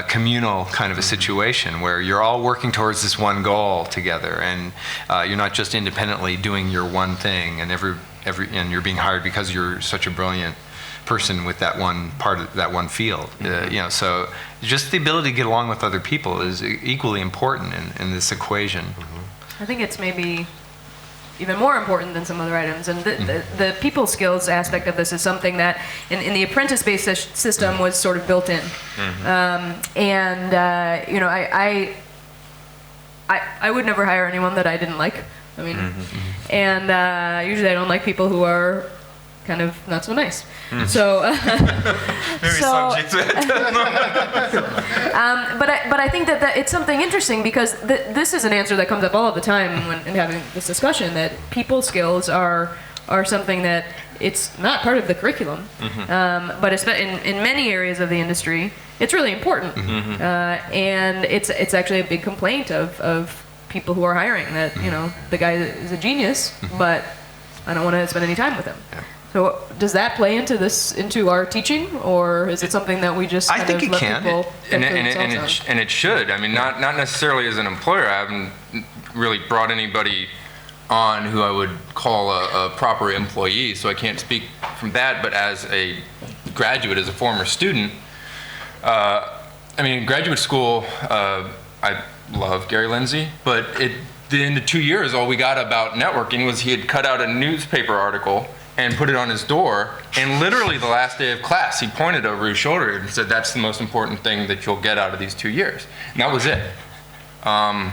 communal kind of a situation where you're all working towards this one goal together, and you're not just independently doing your one thing, and and you're being hired because you're such a brilliant person with that one part of that one field. So just the ability to get along with other people is equally important in this equation. I think it's maybe even more important than some other items, and the people skills aspect of this is something that in the apprentice-based system was sort of built in. I would never hire anyone that I didn't like. And usually I don't like people who are kind of not so nice. So, subject to it. But I think that it's something interesting, because this is an answer that comes up all the time when having this discussion, that people skills are something that it's not part of the curriculum, but in many areas of the industry, it's really important, and it's actually a big complaint of people who are hiring, that the guy is a genius, but I don't want to spend any time with him. So does that play into our teaching, or is it something that we just I think it can, and it should. Not necessarily as an employer. I haven't really brought anybody on who I would call a proper employee, so I can't speak from that. But as a graduate, as a former student, in graduate school, I love Gary Lindsay, but in the 2 years, all we got about networking was he had cut out a newspaper article and put it on his door, and literally the last day of class, he pointed over his shoulder and said, "That's the most important thing that you'll get out of these 2 years." And that was it. I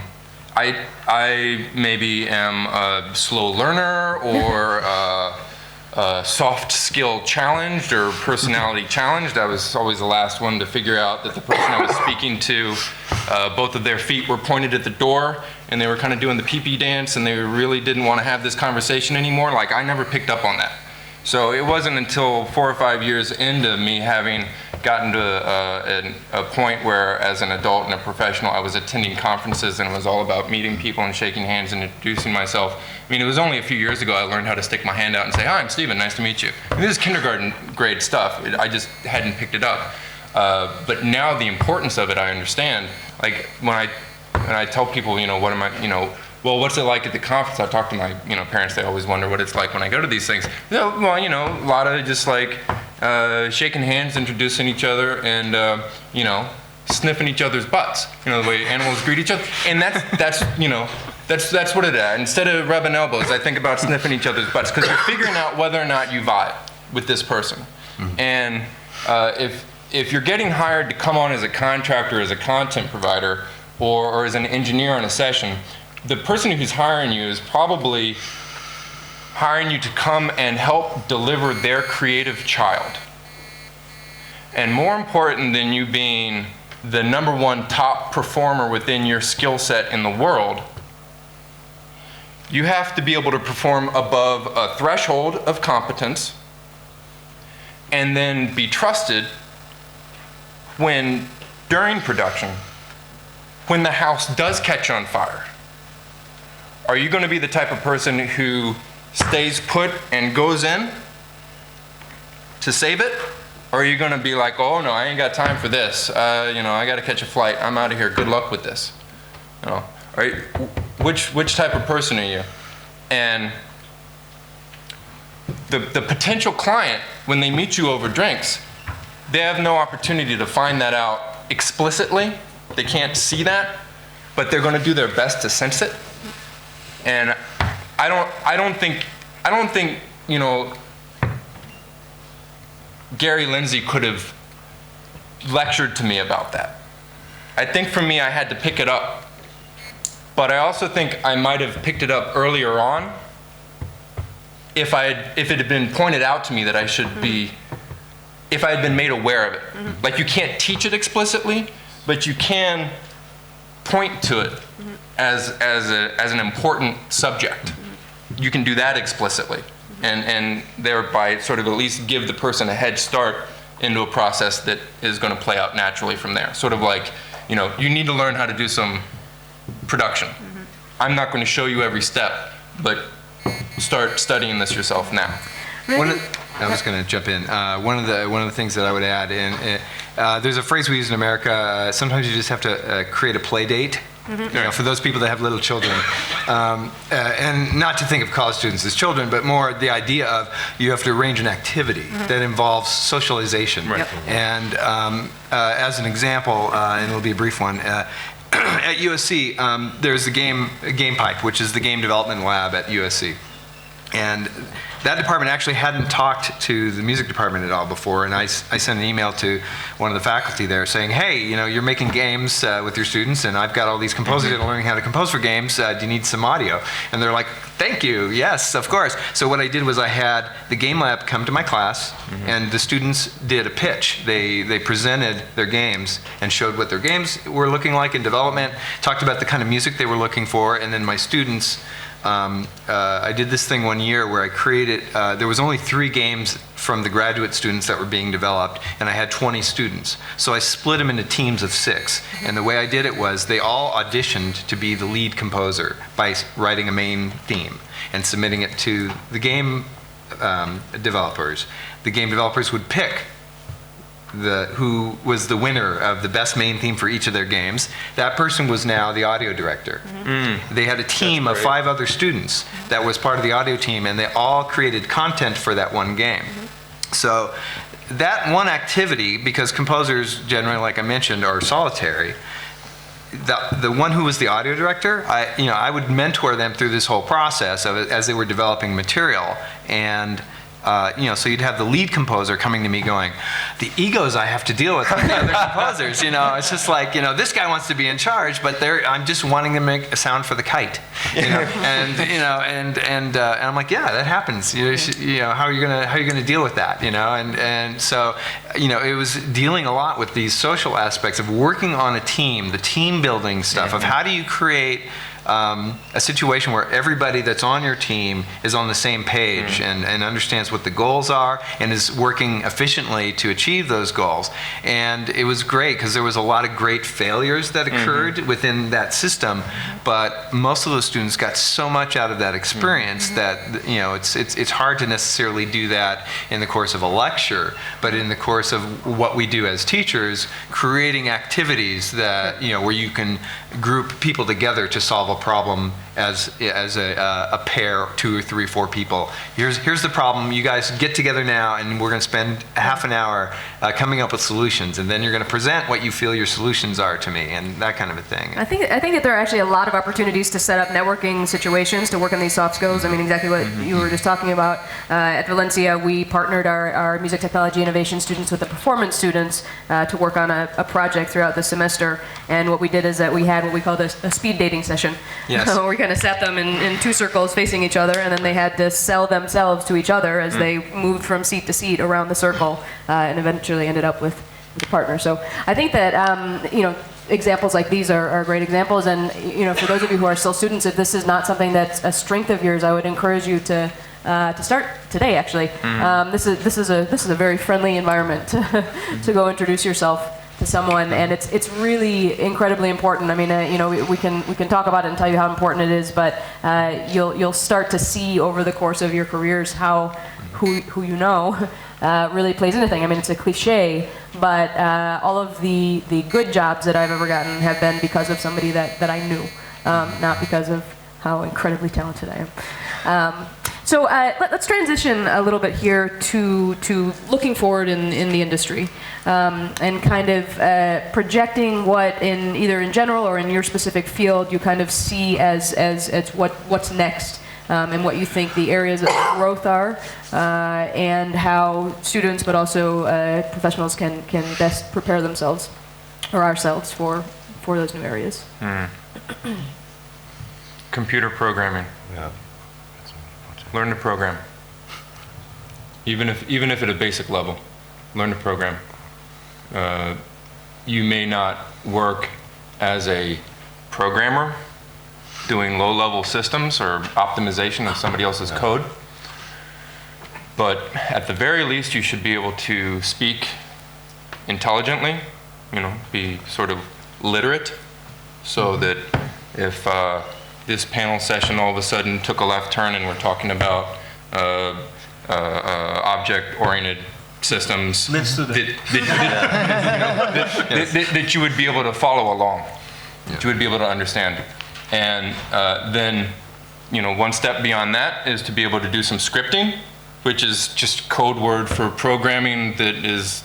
maybe am a slow learner, or soft skill challenged or personality challenged. I was always the last one to figure out that the person I was speaking to, both of their feet were pointed at the door and they were kind of doing the pee-pee dance and they really didn't want to have this conversation anymore. Like, I never picked up on that. So it wasn't until 4 or 5 years into me having gotten to a point where, as an adult and a professional, I was attending conferences and it was all about meeting people and shaking hands and introducing myself. I mean, it was only a few years ago I learned how to stick my hand out and say, "Hi, I'm Steven, nice to meet you." And this is kindergarten grade stuff. I just hadn't picked it up. But now the importance of it, I understand. Like, when I tell people, you know, what am I, you know, well, what's it like at the conference? I talk to my, you know, parents. They always wonder what it's like when I go to these things. Well, you know, a lot of just like shaking hands, introducing each other, and you know, sniffing each other's butts. You know, the way animals greet each other. And that's you know, that's what it is. Instead of rubbing elbows, I think about sniffing each other's butts, because you're figuring out whether or not you vibe with this person. Mm-hmm. And if you're getting hired to come on as a contractor, as a content provider, or as an engineer on a session, the person who's hiring you is probably hiring you to come and help deliver their creative child. And more important than you being the #1 top performer within your skill set in the world, you have to be able to perform above a threshold of competence and then be trusted when, during production, when the house does catch on fire. Are you going to be the type of person who stays put and goes in to save it? Or are you going to be like, "Oh no, I ain't got time for this. You know, I got to catch a flight. I'm out of here. Good luck with this." You know, right? Which type of person are you? And the potential client, when they meet you over drinks, they have no opportunity to find that out explicitly. They can't see that, but they're going to do their best to sense it. And I don't think, you know, Gary Lindsay could have lectured to me about that. I think for me, I had to pick it up. But I also think I might have picked it up earlier on if it had been pointed out to me that I should be, if I had been made aware of it. Mm-hmm. Like, you can't teach it explicitly, but you can point to it as an important subject. You can do that explicitly, and thereby sort of at least give the person a head start into a process that is going to play out naturally from there. Sort of like, you know, you need to learn how to do some production. Mm-hmm. I'm not going to show you every step, but start studying this yourself now. I was going to jump in. One of the things that I would add, there's a phrase we use in America. Sometimes you just have to create a play date. Mm-hmm. You know, for those people that have little children, and not to think of college students as children, but more the idea of you have to arrange an activity that involves socialization. Right. Yep. And as an example, and it'll be a brief one. At U.S.C., there's the game pipe, which is the game development lab at U.S.C. And that department actually hadn't talked to the music department at all before, and I sent an email to one of the faculty there saying, "Hey, you know, you're making games with your students, and I've got all these composers that are learning how to compose for games. Do you need some audio?" And they're like, "Thank you, yes, of course." So what I did was I had the game lab come to my class, and the students did a pitch. They presented their games and showed what their games were looking like in development, talked about the kind of music they were looking for, and then my students, I did this thing one year where I created, there was only 3 games from the graduate students that were being developed, and I had 20 students. So I split them into teams of 6. And the way I did it was they all auditioned to be the lead composer by writing a main theme and submitting it to the game developers. The game developers would pick who was the winner of the best main theme for each of their games. That person was now the audio director. They had a team of 5 other students that was part of the audio team, and they all created content for that one game. So that one activity, because composers generally, like I mentioned, are solitary, the one who was the audio director, I would mentor them through this whole process of it as they were developing material, and so you'd have the lead composer coming to me going, the egos I have to deal with the other composers, it's just like, this guy wants to be in charge, but I'm just wanting to make a sound for the kite, and I'm like, yeah, that happens. How are you gonna deal with that, and so, it was dealing a lot with these social aspects of working on a team, the team building stuff of how do you create a situation where everybody that's on your team is on the same page and understands what the goals are and is working efficiently to achieve those goals. And it was great because there was a lot of great failures that occurred within that system, but most of those students got so much out of that experience that it's hard to necessarily do that in the course of a lecture, but in the course of what we do as teachers, creating activities that where you can group people together to solve a problem as a pair, 2 or 3, 4 people. Here's the problem. You guys get together now, and we're going to spend half an hour coming up with solutions, and then you're going to present what you feel your solutions are to me, and that kind of a thing. I think that there are actually a lot of opportunities to set up networking situations to work on these soft skills. I mean, exactly what you were just talking about. At Valencia, we partnered our music technology innovation students with the performance students to work on a project throughout the semester. And what we did is that we had what we called a speed dating session. Yes. We kind of sat them in 2 circles facing each other, and then they had to sell themselves to each other as they moved from seat to seat around the circle, and eventually ended up with a partner. So I think that examples like these are great examples. And for those of you who are still students, if this is not something that's a strength of yours, I would encourage you to start today. Actually, this is a very friendly environment to go introduce yourself to someone, and it's really incredibly important. I mean, we can talk about it and tell you how important it is, but you'll start to see over the course of your careers how who really plays into things. I mean, it's a cliche, but all of the good jobs that I've ever gotten have been because of somebody that I knew, not because of how incredibly talented I am. So let's transition a little bit here to looking forward in the industry, and kind of projecting what either in general or in your specific field you kind of see as what's next, and what you think the areas of growth are, and how students but also professionals can best prepare themselves or ourselves for those new areas. Computer programming. Yeah. Learn to program. Even if at a basic level, learn to program. You may not work as a programmer doing low-level systems or optimization of somebody else's code, but at the very least you should be able to speak intelligently, be sort of literate, so that if this panel session all of a sudden took a left turn and we're talking about object-oriented systems, that you would be able to follow along, that you would be able to understand. And then, one step beyond that is to be able to do some scripting, which is just code word for programming that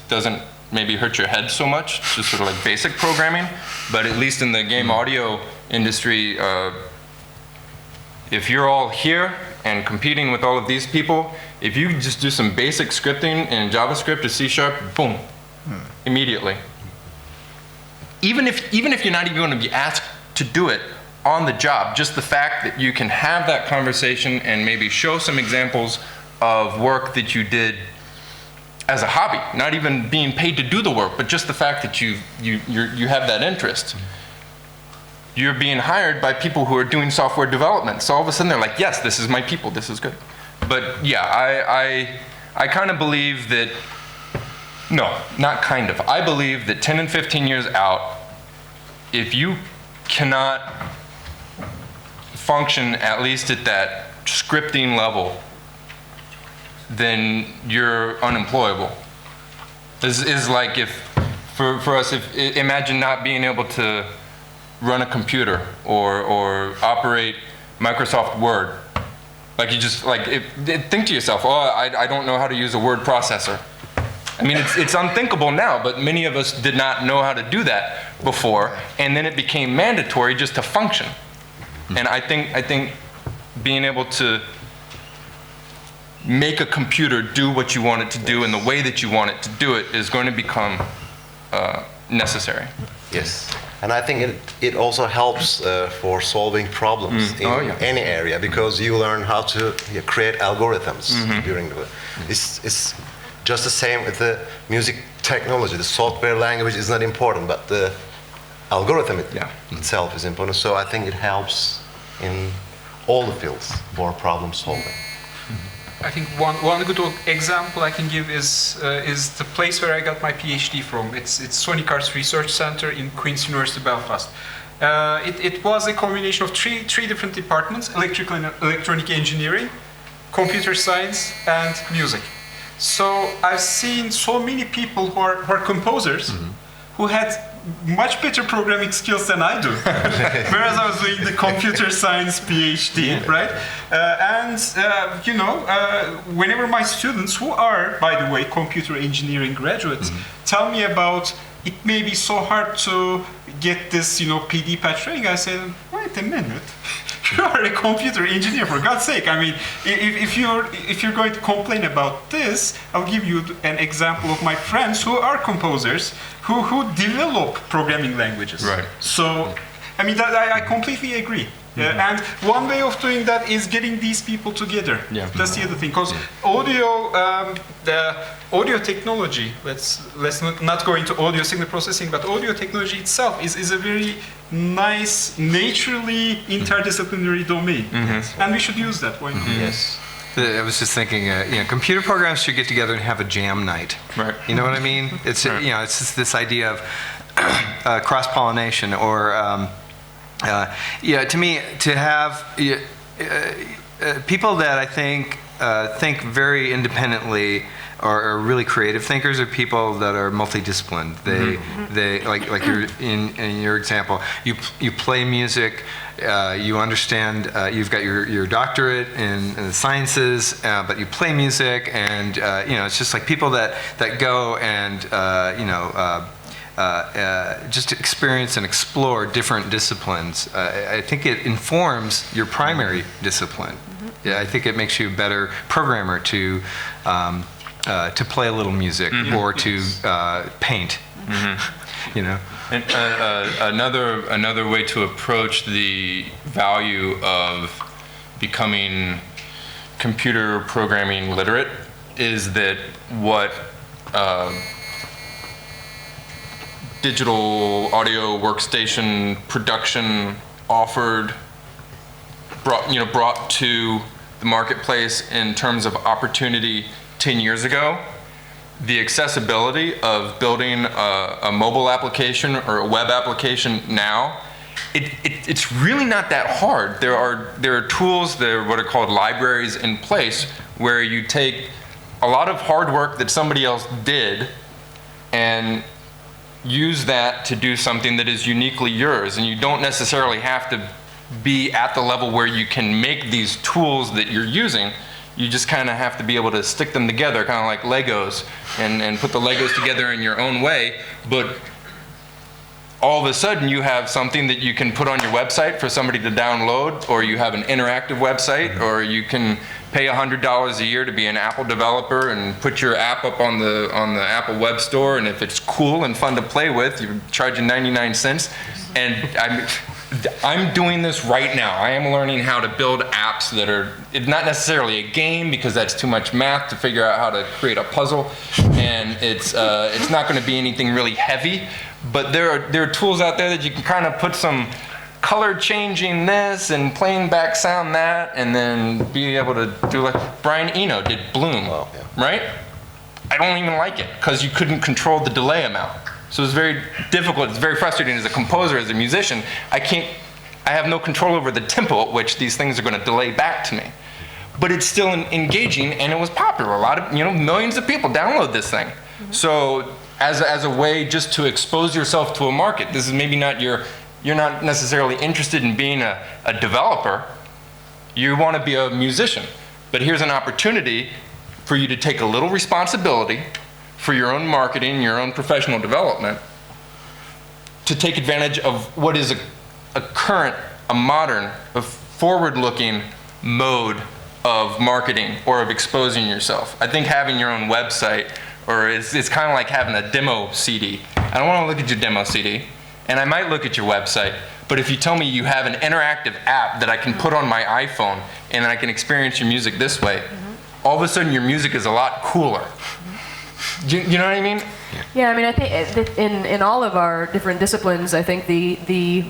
doesn't maybe hurt your head so much, just sort of like basic programming. But at least in the game audio industry, if you're all here and competing with all of these people, if you just do some basic scripting in JavaScript or C#, boom, immediately. Even if you're not even going to be asked to do it on the job, just the fact that you can have that conversation and maybe show some examples of work that you did as a hobby, not even being paid to do the work, but just the fact that you have that interest. You're being hired by people who are doing software development. So all of a sudden they're like, yes, this is my people, this is good. But yeah, I kind of believe that, no, not kind of. I believe that 10 and 15 years out, if you cannot function at least at that scripting level, then you're unemployable. Is like if, for us, imagine not being able to run a computer or operate Microsoft Word. Like you just, think to yourself, I don't know how to use a word processor. I mean, it's unthinkable now, but many of us did not know how to do that before, and then it became mandatory just to function. And I think being able to make a computer do what you want it to do in the way that you want it to do it is going to become necessary. Yes, and I think it also helps for solving problems in any area, because you learn how to create algorithms during the. It's just the same with the music technology. The software language is not important, but the algorithm itself is important. So I think it helps in all the fields for problem solving. I think one good example I can give is the place where I got my PhD from. It's Sonic Arts Research Center in Queen's University, Belfast. It was a combination of three different departments: electrical and electronic engineering, computer science, and music. So I've seen so many people who are composers who had much better programming skills than I do, whereas I was doing the computer science PhD, right? Whenever my students, who are, by the way, computer engineering graduates, tell me about it may be so hard to get this, PD patch training, I say, wait a minute. You are a computer engineer, for God's sake. I mean, if you're going to complain about this, I'll give you an example of my friends who are composers who develop programming languages. Right. So, I mean, I completely agree. And one way of doing that is getting these people together. Yeah. That's the other thing. Because the audio technology, let's not go into audio signal processing, but audio technology itself is a very nice, naturally interdisciplinary domain. And we should use that. Why not? Yes. I was just thinking, computer programs should get together and have a jam night. Right. You know what I mean? It's it's just this idea of cross-pollination, or to me, to have people that I think very independently are really creative thinkers, are people that are multidisciplined. They like you're in your example, you play music, you understand, you've got your doctorate in the sciences, but you play music, and it's just like people that go and just experience and explore different disciplines. I think it informs your primary discipline. Yeah, I think it makes you a better programmer to play a little music or to paint. And another way to approach the value of becoming computer programming literate is that what digital audio workstation production brought to the marketplace in terms of opportunity 10 years ago. The accessibility of building a mobile application or a web application now, it's really not that hard. There are tools, there are what are called libraries in place, where you take a lot of hard work that somebody else did and use that to do something that is uniquely yours, and you don't necessarily have to be at the level where you can make these tools that you're using. You just kind of have to be able to stick them together, kind of like Legos, and put the Legos together in your own way. But all of a sudden, you have something that you can put on your website for somebody to download, or you have an interactive website, or you can pay $100 a year to be an Apple developer and put your app up on the Apple Web Store. And if it's cool and fun to play with, you're charging 99 cents. And I'm doing this right now. I am learning how to build apps that are not necessarily a game, because that's too much math to figure out how to create a puzzle, and it's not going to be anything really heavy. But there are tools out there that you can kind of put some color changing this and playing back sound that, and then be able to do like Brian Eno did Bloom, right? I don't even like it because you couldn't control the delay amount. So it's very difficult, it's very frustrating as a composer, as a musician. I have no control over the tempo at which these things are going to delay back to me. But it's still engaging, and it was popular. A lot of, millions of people download this thing. So as a way just to expose yourself to a market, this is maybe not you're not necessarily interested in being a developer. You want to be a musician. But here's an opportunity for you to take a little responsibility for your own marketing, your own professional development, to take advantage of what is a current, a modern, a forward-looking mode of marketing or of exposing yourself. I think having your own website, or it's kind of like having a demo CD. I don't want to look at your demo CD, and I might look at your website, but if you tell me you have an interactive app that I can put on my iPhone and I can experience your music this way, all of a sudden your music is a lot cooler. You know what I mean? Yeah, I mean, I think in all of our different disciplines, I think the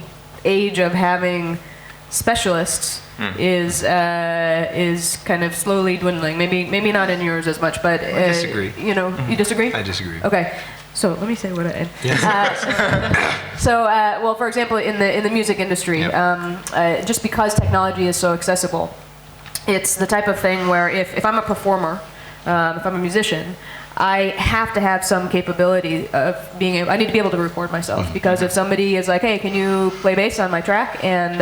age of having specialists is kind of slowly dwindling. Maybe not in yours as much, but I disagree. You know, you disagree? I disagree. Okay. So let me say what I. Well, for example, in the music industry, just because technology is so accessible, it's the type of thing where if I'm a performer, if I'm a musician, I have to have some capability of being able, I need to be able to record myself, because if somebody is like, hey, can you play bass on my track and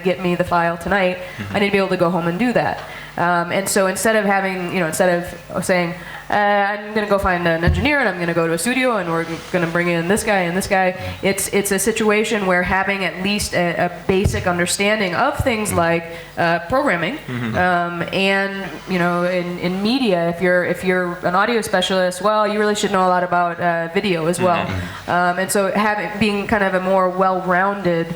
get me the file tonight, I need to be able to go home and do that. And so instead of having, instead of saying, I'm going to go find an engineer and I'm going to go to a studio and we're going to bring in this guy and this guy, it's a situation where having at least a basic understanding of things like programming, and in media, if you're an audio specialist, well, you really should know a lot about video as well. And so being kind of a more well-rounded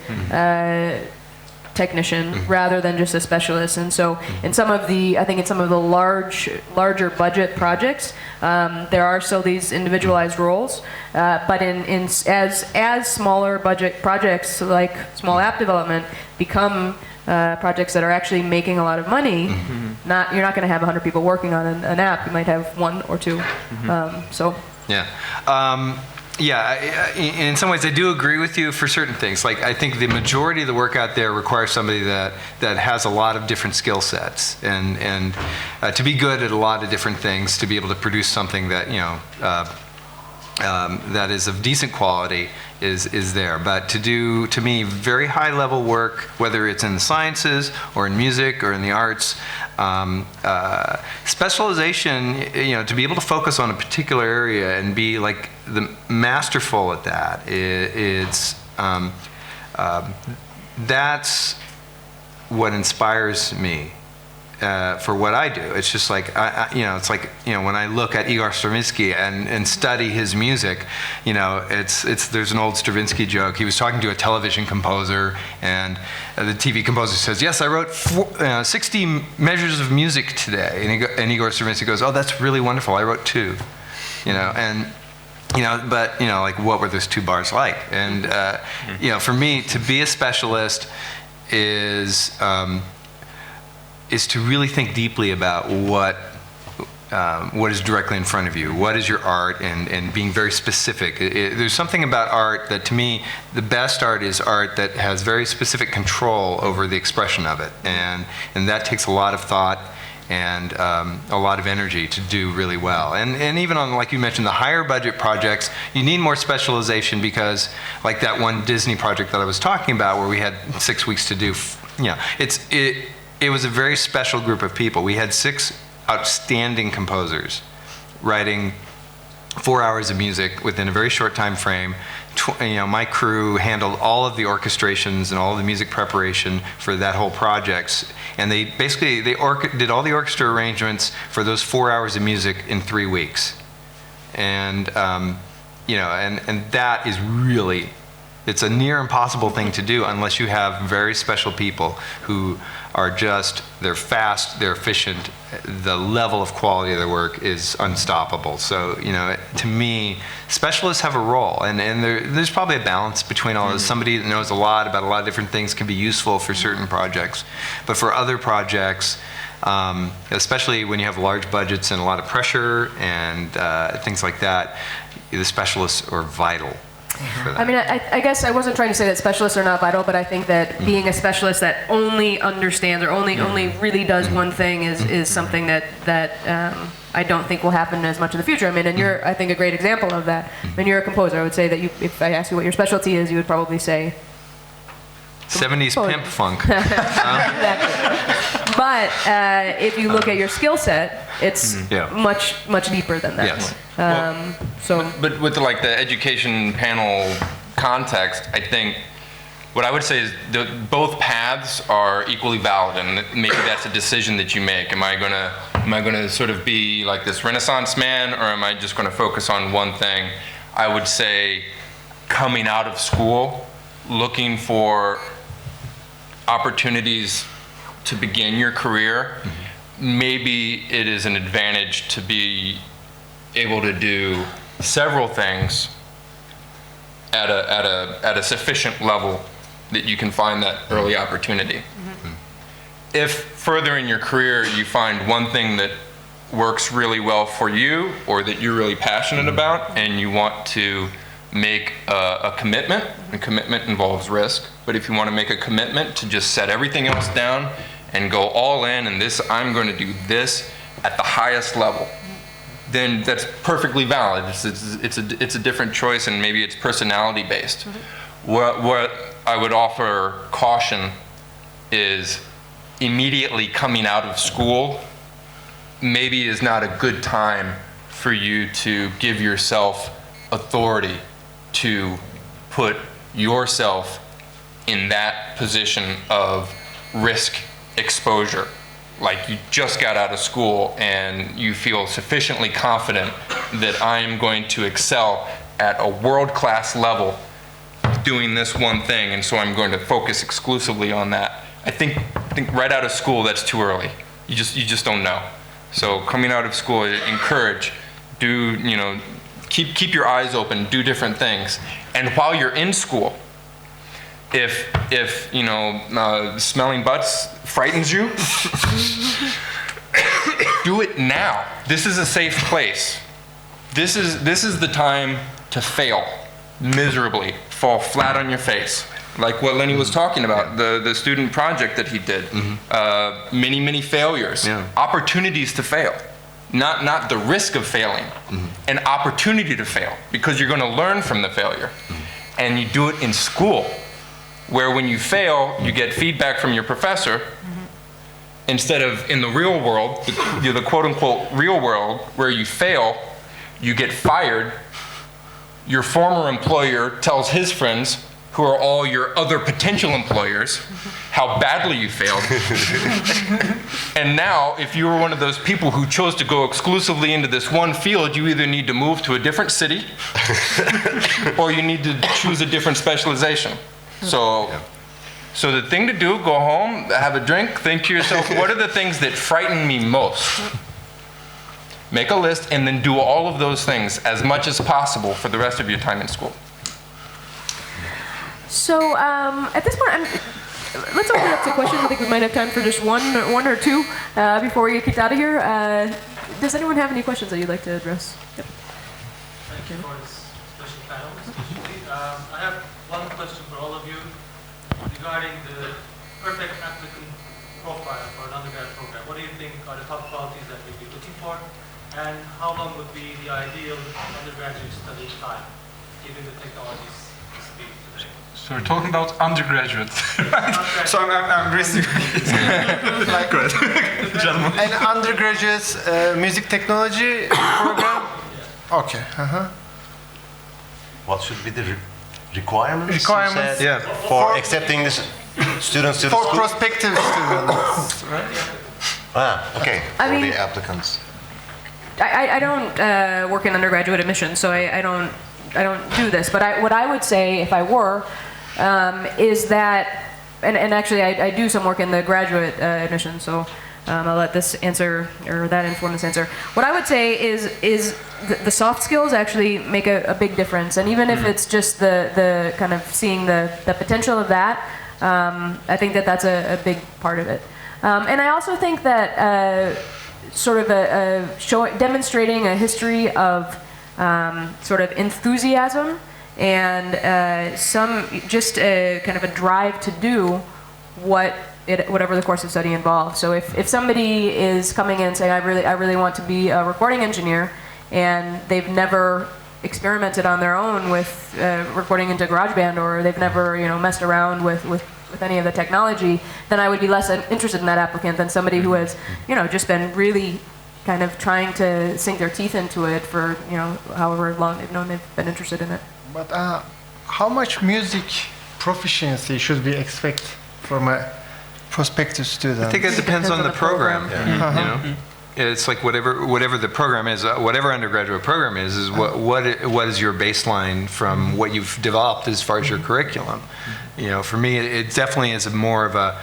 technician rather than just a specialist. And so in some of the larger budget projects, there are still these individualized roles, but as smaller budget projects like small app development become projects that are actually making a lot of money, you're not going to have 100 people working on an app. You might have one or two. Yeah, in some ways I do agree with you for certain things. Like, I think the majority of the work out there requires somebody that has a lot of different skill sets, and to be good at a lot of different things, to be able to produce something that that is of decent quality is there. But to do, to me, very high level work, whether it's in the sciences or in music or in the arts, specialization, to be able to focus on a particular area and be like the masterful at that, that's what inspires me. For what I do, it's just like when I look at Igor Stravinsky and study his music, there's an old Stravinsky joke. He was talking to a television composer, and the TV composer says, "Yes, I wrote 60 measures of music today," and Igor Stravinsky goes, "Oh, that's really wonderful. I wrote 2," but like, what were those 2 bars like? And for me, to be a specialist is to really think deeply about what is directly in front of you. What is your art, and being very specific. There's something about art that, to me, the best art is art that has very specific control over the expression of it, and that takes a lot of thought and a lot of energy to do really well. And even on, like you mentioned, the higher budget projects, you need more specialization, because like that one Disney project that I was talking about, where we had 6 weeks to do, it was a very special group of people. We had 6 outstanding composers writing 4 hours of music within a very short time frame. My crew handled all of the orchestrations and all of the music preparation for that whole project. And they basically did all the orchestra arrangements for those 4 hours of music in 3 weeks. And that is really, it's a near impossible thing to do unless you have very special people who are they're fast, they're efficient, the level of quality of their work is unstoppable. So, to me, specialists have a role, and there's probably a balance between all those. Somebody that knows a lot about a lot of different things can be useful for certain projects, but for other projects, especially when you have large budgets and a lot of pressure and things like that, the specialists are vital. I mean, I guess I wasn't trying to say that specialists are not vital, but I think that being a specialist that only understands or only really does one thing is something that I don't think will happen as much in the future. I mean, and you're, I think, a great example of that. When you're a composer, I would say that if I asked you what your specialty is, you would probably say 70s pimp funk. Exactly. But if you look at your skill set, it's much deeper than that. Yes. But with the education panel context, I think what I would say is both paths are equally valid, and maybe that's a decision that you make. Am I gonna sort of be like this Renaissance man, or am I just gonna focus on one thing? I would say coming out of school, looking for opportunities to begin your career, maybe it is an advantage to be able to do several things at a sufficient level that you can find that early opportunity. If further in your career you find one thing that works really well for you or that you're really passionate about and you want to make a commitment, and commitment involves risk, but if you want to make a commitment to just set everything else down and go all in and this, I'm going to do this at the highest level, then that's perfectly valid. It's a different choice, and maybe it's personality based. What I would offer caution is immediately coming out of school maybe is not a good time for you to give yourself authority to put yourself in that position of risk exposure. Like you just got out of school and you feel sufficiently confident that I am going to excel at a world-class level doing this one thing, and so I'm going to focus exclusively on that. I think right out of school that's too early. You just don't know. So coming out of school, encourage, keep your eyes open, do different things, and while you're in school, if smelling butts frightens you, do it now. This is a safe place. This is the time to fail miserably, fall flat on your face. Like what Lennie was talking about, the student project that he did. Many failures, opportunities to fail. Not the risk of failing, an opportunity to fail, because you're going to learn from the failure. And you do it in school, where when you fail, you get feedback from your professor, instead of in the real world, the quote-unquote real world, where you fail, you get fired. Your former employer tells his friends, who are all your other potential employers, how badly you failed. And now, if you were one of those people who chose to go exclusively into this one field, you either need to move to a different city, or you need to choose a different specialization. So the thing to do, go home, have a drink, think to yourself, what are the things that frighten me most? Make a list, and then do all of those things as much as possible for the rest of your time in school. So at this point, let's open it up to questions. I think we might have time for just one or two before we get kicked out of here. Does anyone have any questions that you'd like to address? Yep. Thank you for this special panel, especially. I have one question for all of you regarding the perfect applicant profile for an undergrad program. What do you think are the top qualities that we'd be looking for? And how long would be the ideal undergraduate study time, given the technologies speed today? So we're talking about undergraduate. So I'm racing. Like Good. Gentlemen. an undergraduate music technology program? Okay. What should be the requirements? Requirements? You said, for accepting this students to the For school? prospective students, right? Okay. I For mean- the applicants. I don't work in undergraduate admissions, so I don't do this. But what I would say, if I were, is that, and actually I do some work in the graduate admissions, so I'll let this answer, or that inform this answer. What I would say is the soft skills actually make a big difference, and even if it's just the kind of seeing the potential of that, I think that's a big part of it. And I also think that sort of demonstrating a history of sort of enthusiasm and some just kind of a drive to do whatever the course of study involves. So if somebody is coming in and saying, I really want to be a recording engineer, and they've never experimented on their own with recording into GarageBand, or they've never messed around with any of the technology, then I would be less interested in that applicant than somebody who has just been really kind of trying to sink their teeth into it for however long they've known they've been interested in it. But how much music proficiency should we expect from a prospective student? I think it depends on the program. You know, it's like whatever the program is, whatever undergraduate program is what is your baseline from what you've developed as far as your curriculum. You know, for me, it definitely is more of a.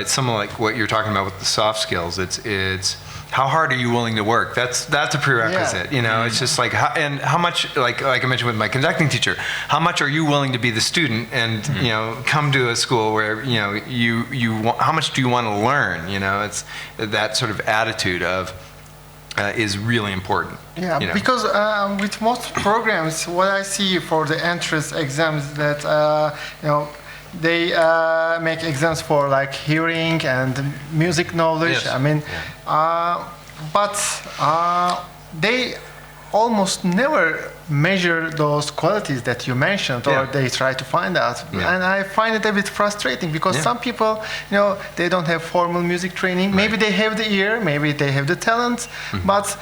It's something like what you're talking about with the soft skills. It's how hard are you willing to work? That's a prerequisite. You know, it's just like how much, like I mentioned with my conducting teacher, how much are you willing to be the student and you know come to a school where you know how much do you want to learn? You know, it's that sort of attitude of is really important. Yeah, you know? because with most programs, what I see for the entrance exams that you know. They make exams for like hearing and music knowledge. Yes. I mean, but they almost never measure those qualities that you mentioned, or they try to find out. And I find it a bit frustrating because some people, you know, they don't have formal music training. Maybe they have the ear, maybe they have the talent, but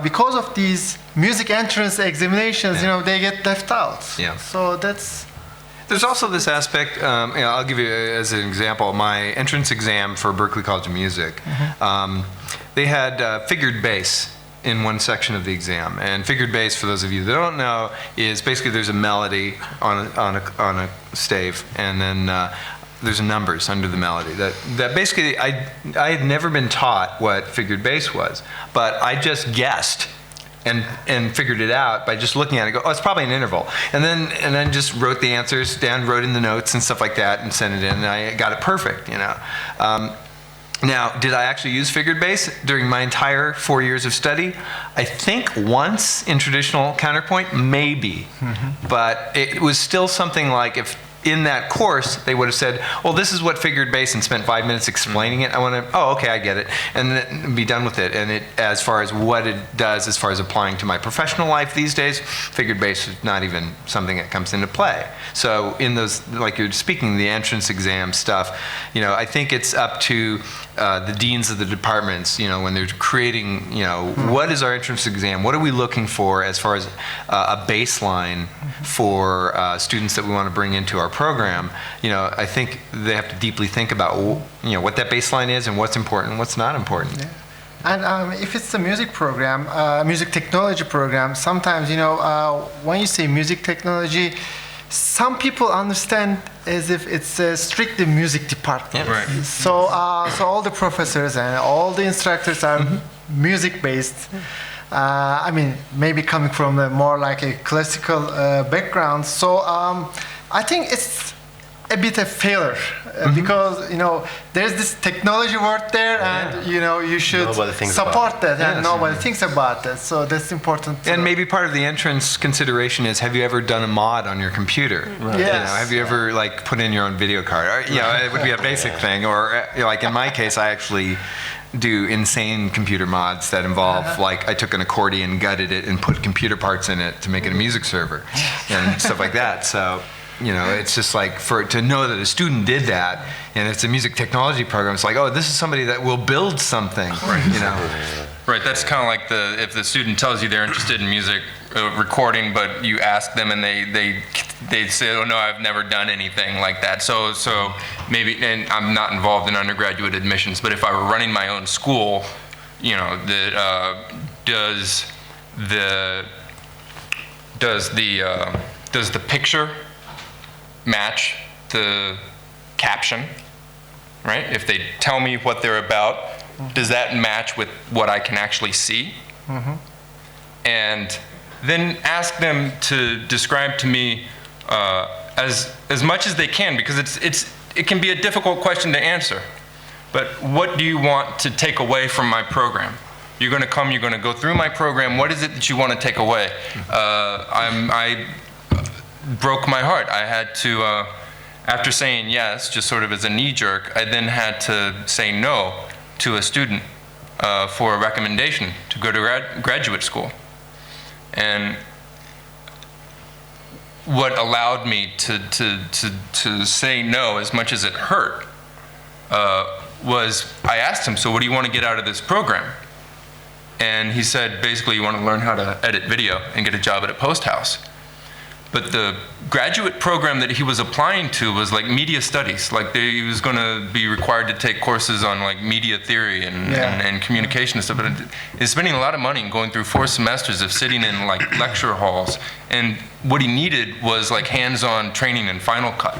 because of these music entrance examinations, you know, they get left out. So that's. There's also this aspect, you know, I'll give you as an example, my entrance exam for Berklee College of Music, they had figured bass in one section of the exam. And figured bass, for those of you that don't know, is basically there's a melody on a stave, and then there's numbers under the melody. That basically, I had never been taught what figured bass was, but I just guessed. And figured it out by just looking at it. Go, oh, it's probably an interval, and then just wrote the answers down, wrote in the notes and stuff like that, and sent it in. And I got it perfect, you know. Now, did I actually use figured bass during my entire 4 years of study? I think once in traditional counterpoint, maybe, but it was still something like if. In that course, they would have said, well, this is what figured bass, and spent 5 minutes explaining it. I want to, oh, okay, I get it, and then be done with it. And it, as far as what it does, as far as applying to my professional life these days, figured bass is not even something that comes into play. So in those, like you're speaking, the entrance exam stuff, you know, I think it's up to the deans of the departments, you know, when they're creating, you know, what is our entrance exam? What are we looking for as far as a baseline for students that we want to bring into our program? You know, I think they have to deeply think about, you know, what that baseline is and what's important and what's not important. Yeah. And if it's a music program, music technology program, sometimes, you know, when you say music technology, some people understand as if it's a strictly music department. Yeah, right. So, so all the professors and all the instructors are music-based. I mean, maybe coming from a more like a classical background. So, I think it's a bit of failure because, you know, there's this technology word there, and you know, you should support that, and nobody thinks about that. So that's important. And maybe part of the entrance consideration is, have you ever done a mod on your computer? Right. Yes. You know, have you ever like put in your own video card? Or, you know, it would be a basic thing. Or you know, like in my case, I actually do insane computer mods that involve like I took an accordion, gutted it, and put computer parts in it to make it a music server and stuff like that. So. You know, it's just like to know that a student did that, and it's a music technology program. It's like, oh, this is somebody that will build something. You know, right. That's kind of like if the student tells you they're interested in music recording, but you ask them and they say, oh no, I've never done anything like that. So maybe, and I'm not involved in undergraduate admissions, but if I were running my own school, you know, that does the picture match the caption, right? If they tell me what they're about, does that match with what I can actually see? And then ask them to describe to me as much as they can, because it can be a difficult question to answer. But what do you want to take away from my program? You're going to come, you're going to go through my program. What is it that you want to take away? I broke my heart. I had to, after saying yes, just sort of as a knee jerk, I then had to say no to a student for a recommendation to go to graduate school. And what allowed me to say no, as much as it hurt, was I asked him, so what do you want to get out of this program? And he said, basically, you want to learn how to edit video and get a job at a post house. But the graduate program that he was applying to was like media studies. Like he was going to be required to take courses on like media theory and communication and stuff. But he's spending a lot of money going through 4 semesters of sitting in like lecture halls. And what he needed was like hands-on training in Final Cut.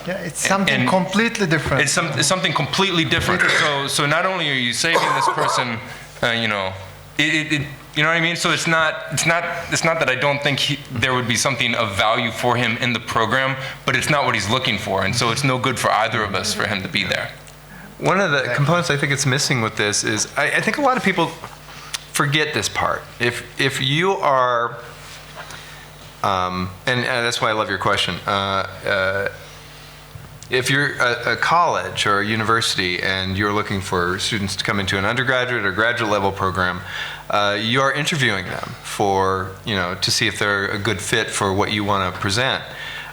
Yeah, it's something completely different. It's something completely different. So not only are you saving this person, you know, you know what I mean? So it's not that I don't think there would be something of value for him in the program, but it's not what he's looking for, and so it's no good for either of us for him to be there. One of the components I think it's missing with this is I think a lot of people forget this part. If you are, and that's why I love your question. If you're a college or a university and you're looking for students to come into an undergraduate or graduate level program, you are interviewing them for, you know, to see if they're a good fit for what you want to present.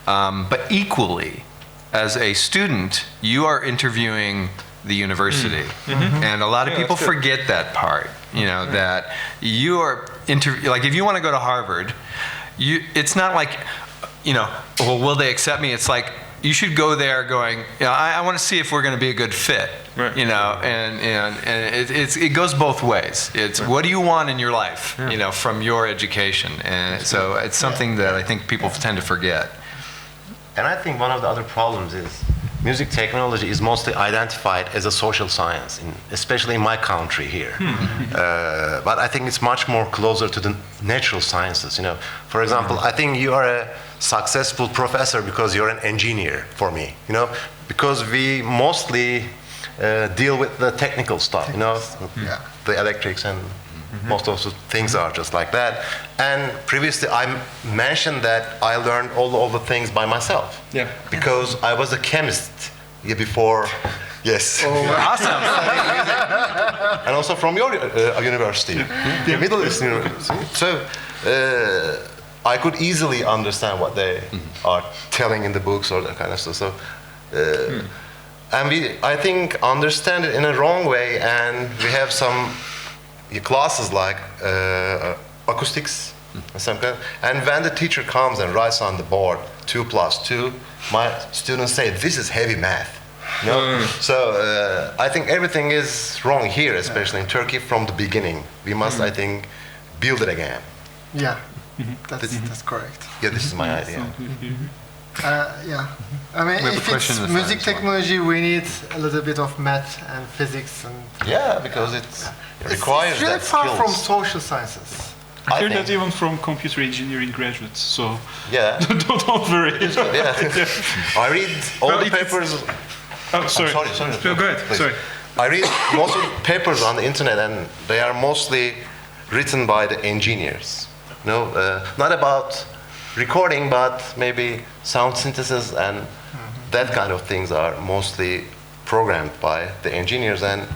But equally, as a student, you are interviewing the university. And a lot of people forget that part, you know, that you are, like if you want to go to Harvard, it's not like, you know, well, will they accept me? It's like, you should go there going, you know, I want to see if we're going to be a good fit, you know, and it goes both ways. It's what do you want in your life, you know, from your education, and so it's something that I think people tend to forget. And I think one of the other problems is music technology is mostly identified as a social science, especially in my country here. But I think it's much more closer to the natural sciences, you know. For example, I think you are a successful professor because you're an engineer for me, you know, because we mostly deal with the technical stuff, you know, the electrics and most of the things are just like that. And previously I mentioned that I learned all the things by myself. Because I was a chemist before. Yes. Oh, awesome. And also from your university, the Middle East University. So I could easily understand what they are telling in the books or that kind of stuff. So, and we, I think, understand it in a wrong way, and we have some classes like acoustics, and when the teacher comes and writes on the board 2 + 2, my students say, this is heavy math. No? So I think everything is wrong here, especially in Turkey, from the beginning. We must, I think, build it again. Yeah, that's correct. Yeah, this is my idea. Yeah, I mean, if it's music technology, we need a little bit of math and physics, and yeah, because it requires it's really that far skills. from social sciences. I hear that even from computer engineering graduates, so yeah, don't worry. Yeah. I read all the papers. Oh, sorry. Sorry. No, go ahead. Please. Sorry. I read most of the papers on the internet, and they are mostly written by the engineers. No, not about recording, but maybe sound synthesis and that kind of things are mostly programmed by the engineers, and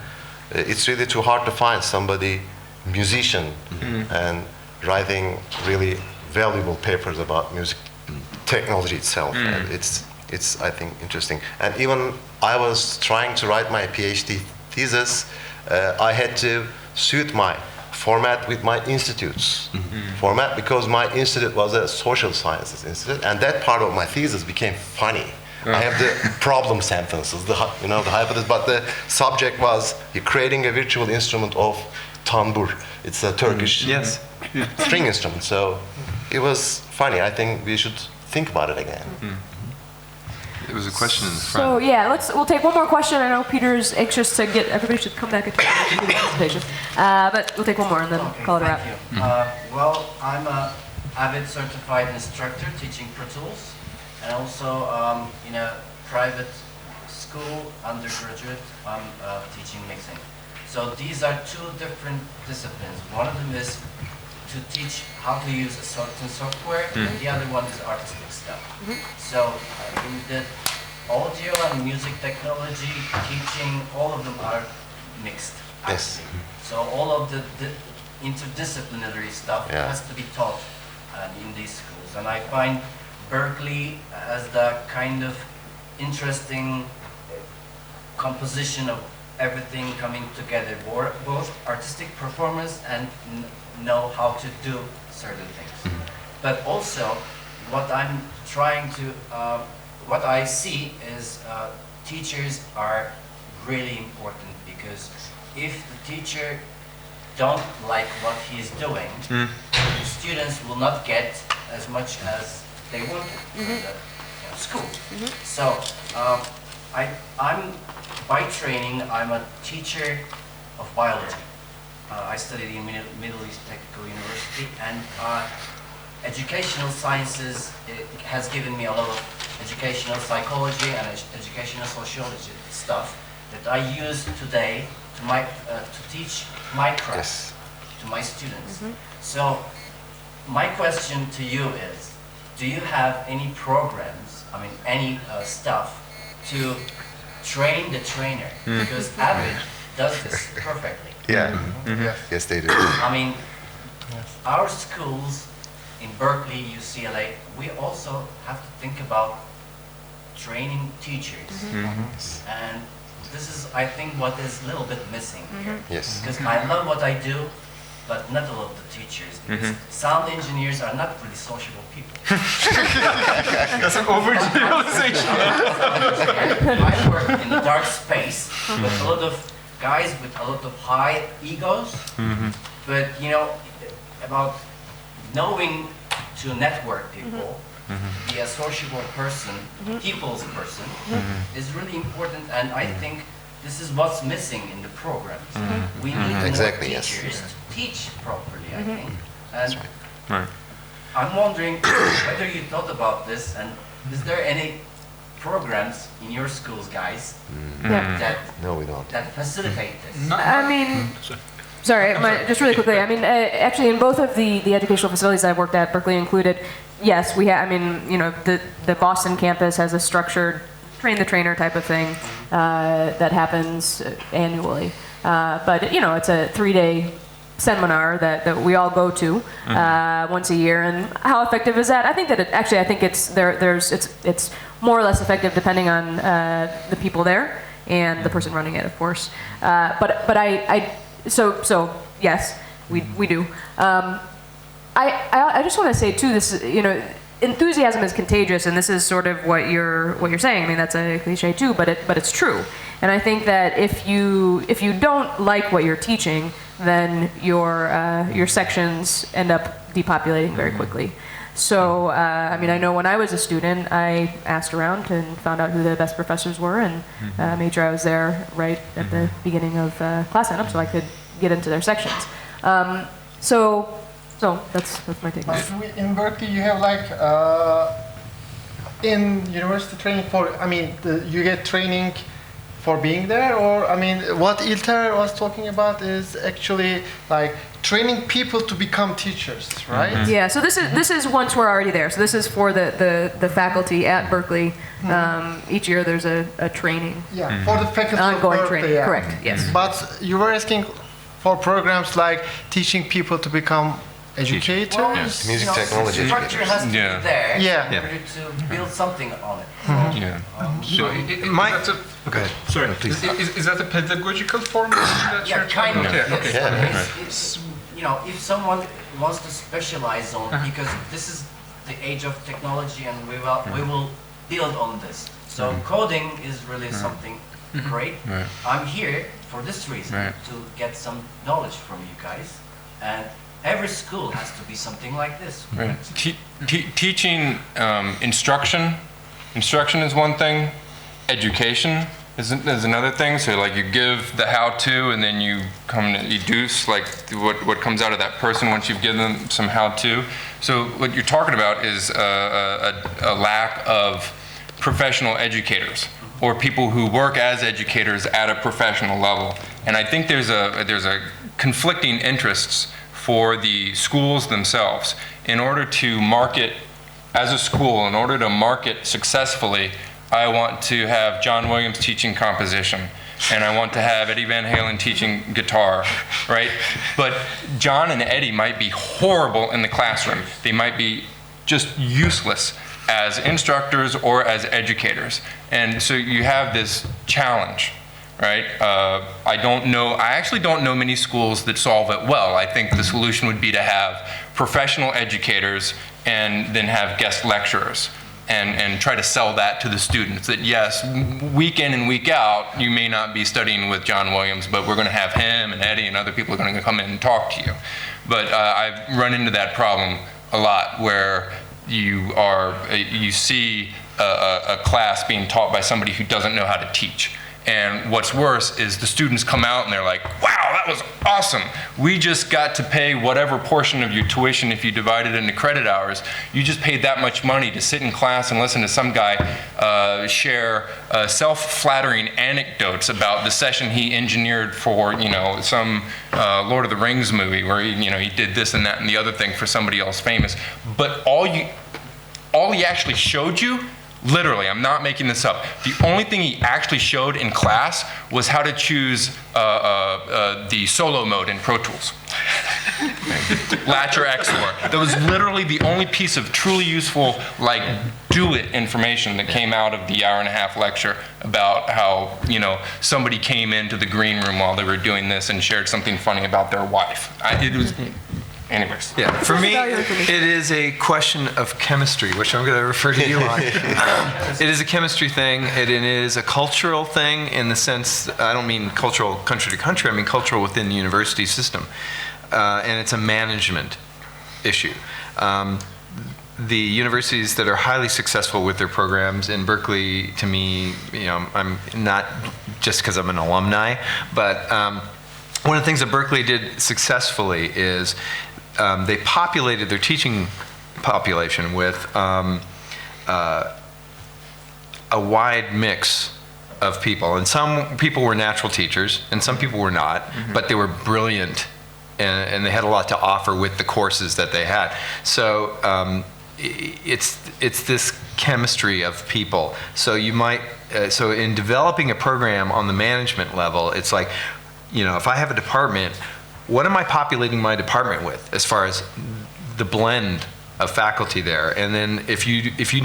it's really too hard to find somebody musician and writing really valuable papers about music technology itself. And it's I think interesting. And even I was trying to write my PhD thesis, I had to suit my format with my institute's format, because my institute was a social sciences institute, and that part of my thesis became funny. I have the problem sentences, the hypothesis, but the subject was creating a virtual instrument of tambur. It's a Turkish string instrument, so it was funny. I think we should think about it again. There was a question in the front. So yeah, we'll take one more question. I know Peter's anxious to get, everybody should come back and do the presentation. But we'll take one more and then call it a wrap. Thank you. Well, I'm a avid certified instructor teaching Pro Tools, and also in a private school, undergraduate, I'm teaching mixing. So these are 2 different disciplines. One of them is to teach how to use a certain software, and the other one is artistic stuff. So in the audio and music technology teaching, all of them are mixed. Yes. So all of the interdisciplinary stuff has to be taught in these schools. And I find Berklee as the kind of interesting composition of everything coming together, both artistic performance and know how to do certain things. but also what I'm trying to, what I see is teachers are really important, because if the teacher don't like what he's doing, the students will not get as much as they wanted from the school. So I'm by training, I'm a teacher of biology. I studied in Middle East Technical University, and educational sciences, it has given me a lot of educational psychology and educational sociology stuff that I use today to teach my craft to my students. So my question to you is, do you have any programs, I mean any stuff to train the trainer? Because Avid does this perfectly. Yeah. Yes, they do. I mean, our schools in Berklee, UCLA, we also have to think about training teachers. And this is, I think, what is a little bit missing here. Yes. Because I love what I do, but not all of the teachers. Because sound engineers are not really sociable people. That's an overgeneralization. I work in the dark space with a lot of guys with a lot of high egos, but you know, about knowing to network people, be a sociable person, people's person, is really important, and I think this is what's missing in the programs. We need more teachers to teach properly, I think. And I'm wondering whether you thought about this, and is there any programs in your schools, guys, that No, we don't. that facilitate this? I mean, sorry, just really quickly. I mean, actually, in both of the educational facilities I've worked at, Berklee included, yes, we have. I mean, you know, the Boston campus has a structured train the trainer type of thing that happens annually. But you know, it's a 3-day seminar that we all go to once a year. And how effective is that? I think that I think it's more or less effective depending on the people there and the person running it, of course. So yes, we do. I just want to say too, this, you know, enthusiasm is contagious, and this is sort of what you're saying. I mean, that's a cliche too, but it's true. And I think that if you don't like what you're teaching, then your sections end up depopulating very quickly. So I mean, I know when I was a student, I asked around and found out who the best professors were, and made sure I was there right at the beginning of class setup, so I could get into their sections. So that's my take. In Berklee, you have like in university training for. I mean, you get training for being there, or I mean, what Ilter was talking about is actually like training people to become teachers, right? Yeah. So this is once we're already there. So this is for the faculty at Berklee. Each year there's a training. Yeah, for the faculty. Ongoing of Berklee, training. yeah. Correct. Yes. But you were asking for programs like teaching people to become educators. Well, Music technology the structure has to be there Yeah. in order to build something on it. So sorry, please. Is that a pedagogical formation that Yeah, you're kind of. talking about? Yes. It's, you know, if someone wants to specialize on, because this is the age of technology, and we will build on this. So coding is really something great. I'm here for this reason, to get some knowledge from you guys, and every school has to be something like this. Right. Teaching instruction is one thing. Education is another thing. So like you give the how-to, and then you come to educe like what comes out of that person once you've given them some how-to. So what you're talking about is a lack of professional educators, or people who work as educators at a professional level. And I think there's a conflicting interests for the schools themselves. In order to market as a school, in order to market successfully, I want to have John Williams teaching composition, and I want to have Eddie Van Halen teaching guitar, right? But John and Eddie might be horrible in the classroom. They might be just useless as instructors or as educators. And so you have this challenge, right? I actually don't know many schools that solve it well. I think the solution would be to have professional educators and then have guest lecturers. And try to sell that to the students, that yes, week in and week out, you may not be studying with John Williams, but we're going to have him and Eddie and other people are going to come in and talk to you. But I've run into that problem a lot, where you see a class being taught by somebody who doesn't know how to teach. And what's worse is the students come out and they're like, wow, that was awesome. We just got to pay whatever portion of your tuition, if you divide it into credit hours, you just paid that much money to sit in class and listen to some guy share self-flattering anecdotes about the session he engineered for, some Lord of the Rings movie where he did this and that and the other thing for somebody else famous. But all he actually showed you, literally, I'm not making this up, the only thing he actually showed in class was how to choose the solo mode in Pro Tools. Latch or XOR. That was literally the only piece of truly useful, do it information that came out of the hour-and-a-half lecture about how, somebody came into the green room while they were doing this and shared something funny about their wife. Anyways. Yeah, for me, it is a question of chemistry, which I'm going to refer to you on. It is a chemistry thing. It is a cultural thing in the sense, I don't mean cultural country to country, I mean cultural within the university system. And it's a management issue. The universities that are highly successful with their programs, in Berklee, to me, I'm not just because I'm an alumni, but one of the things that Berklee did successfully is they populated their teaching population with a wide mix of people. And some people were natural teachers, and some people were not, but they were brilliant, and they had a lot to offer with the courses that they had. So it's this chemistry of people. So you might, so in developing a program on the management level, it's like, if I have a department, what am I populating my department with as far as the blend of faculty there? And then if you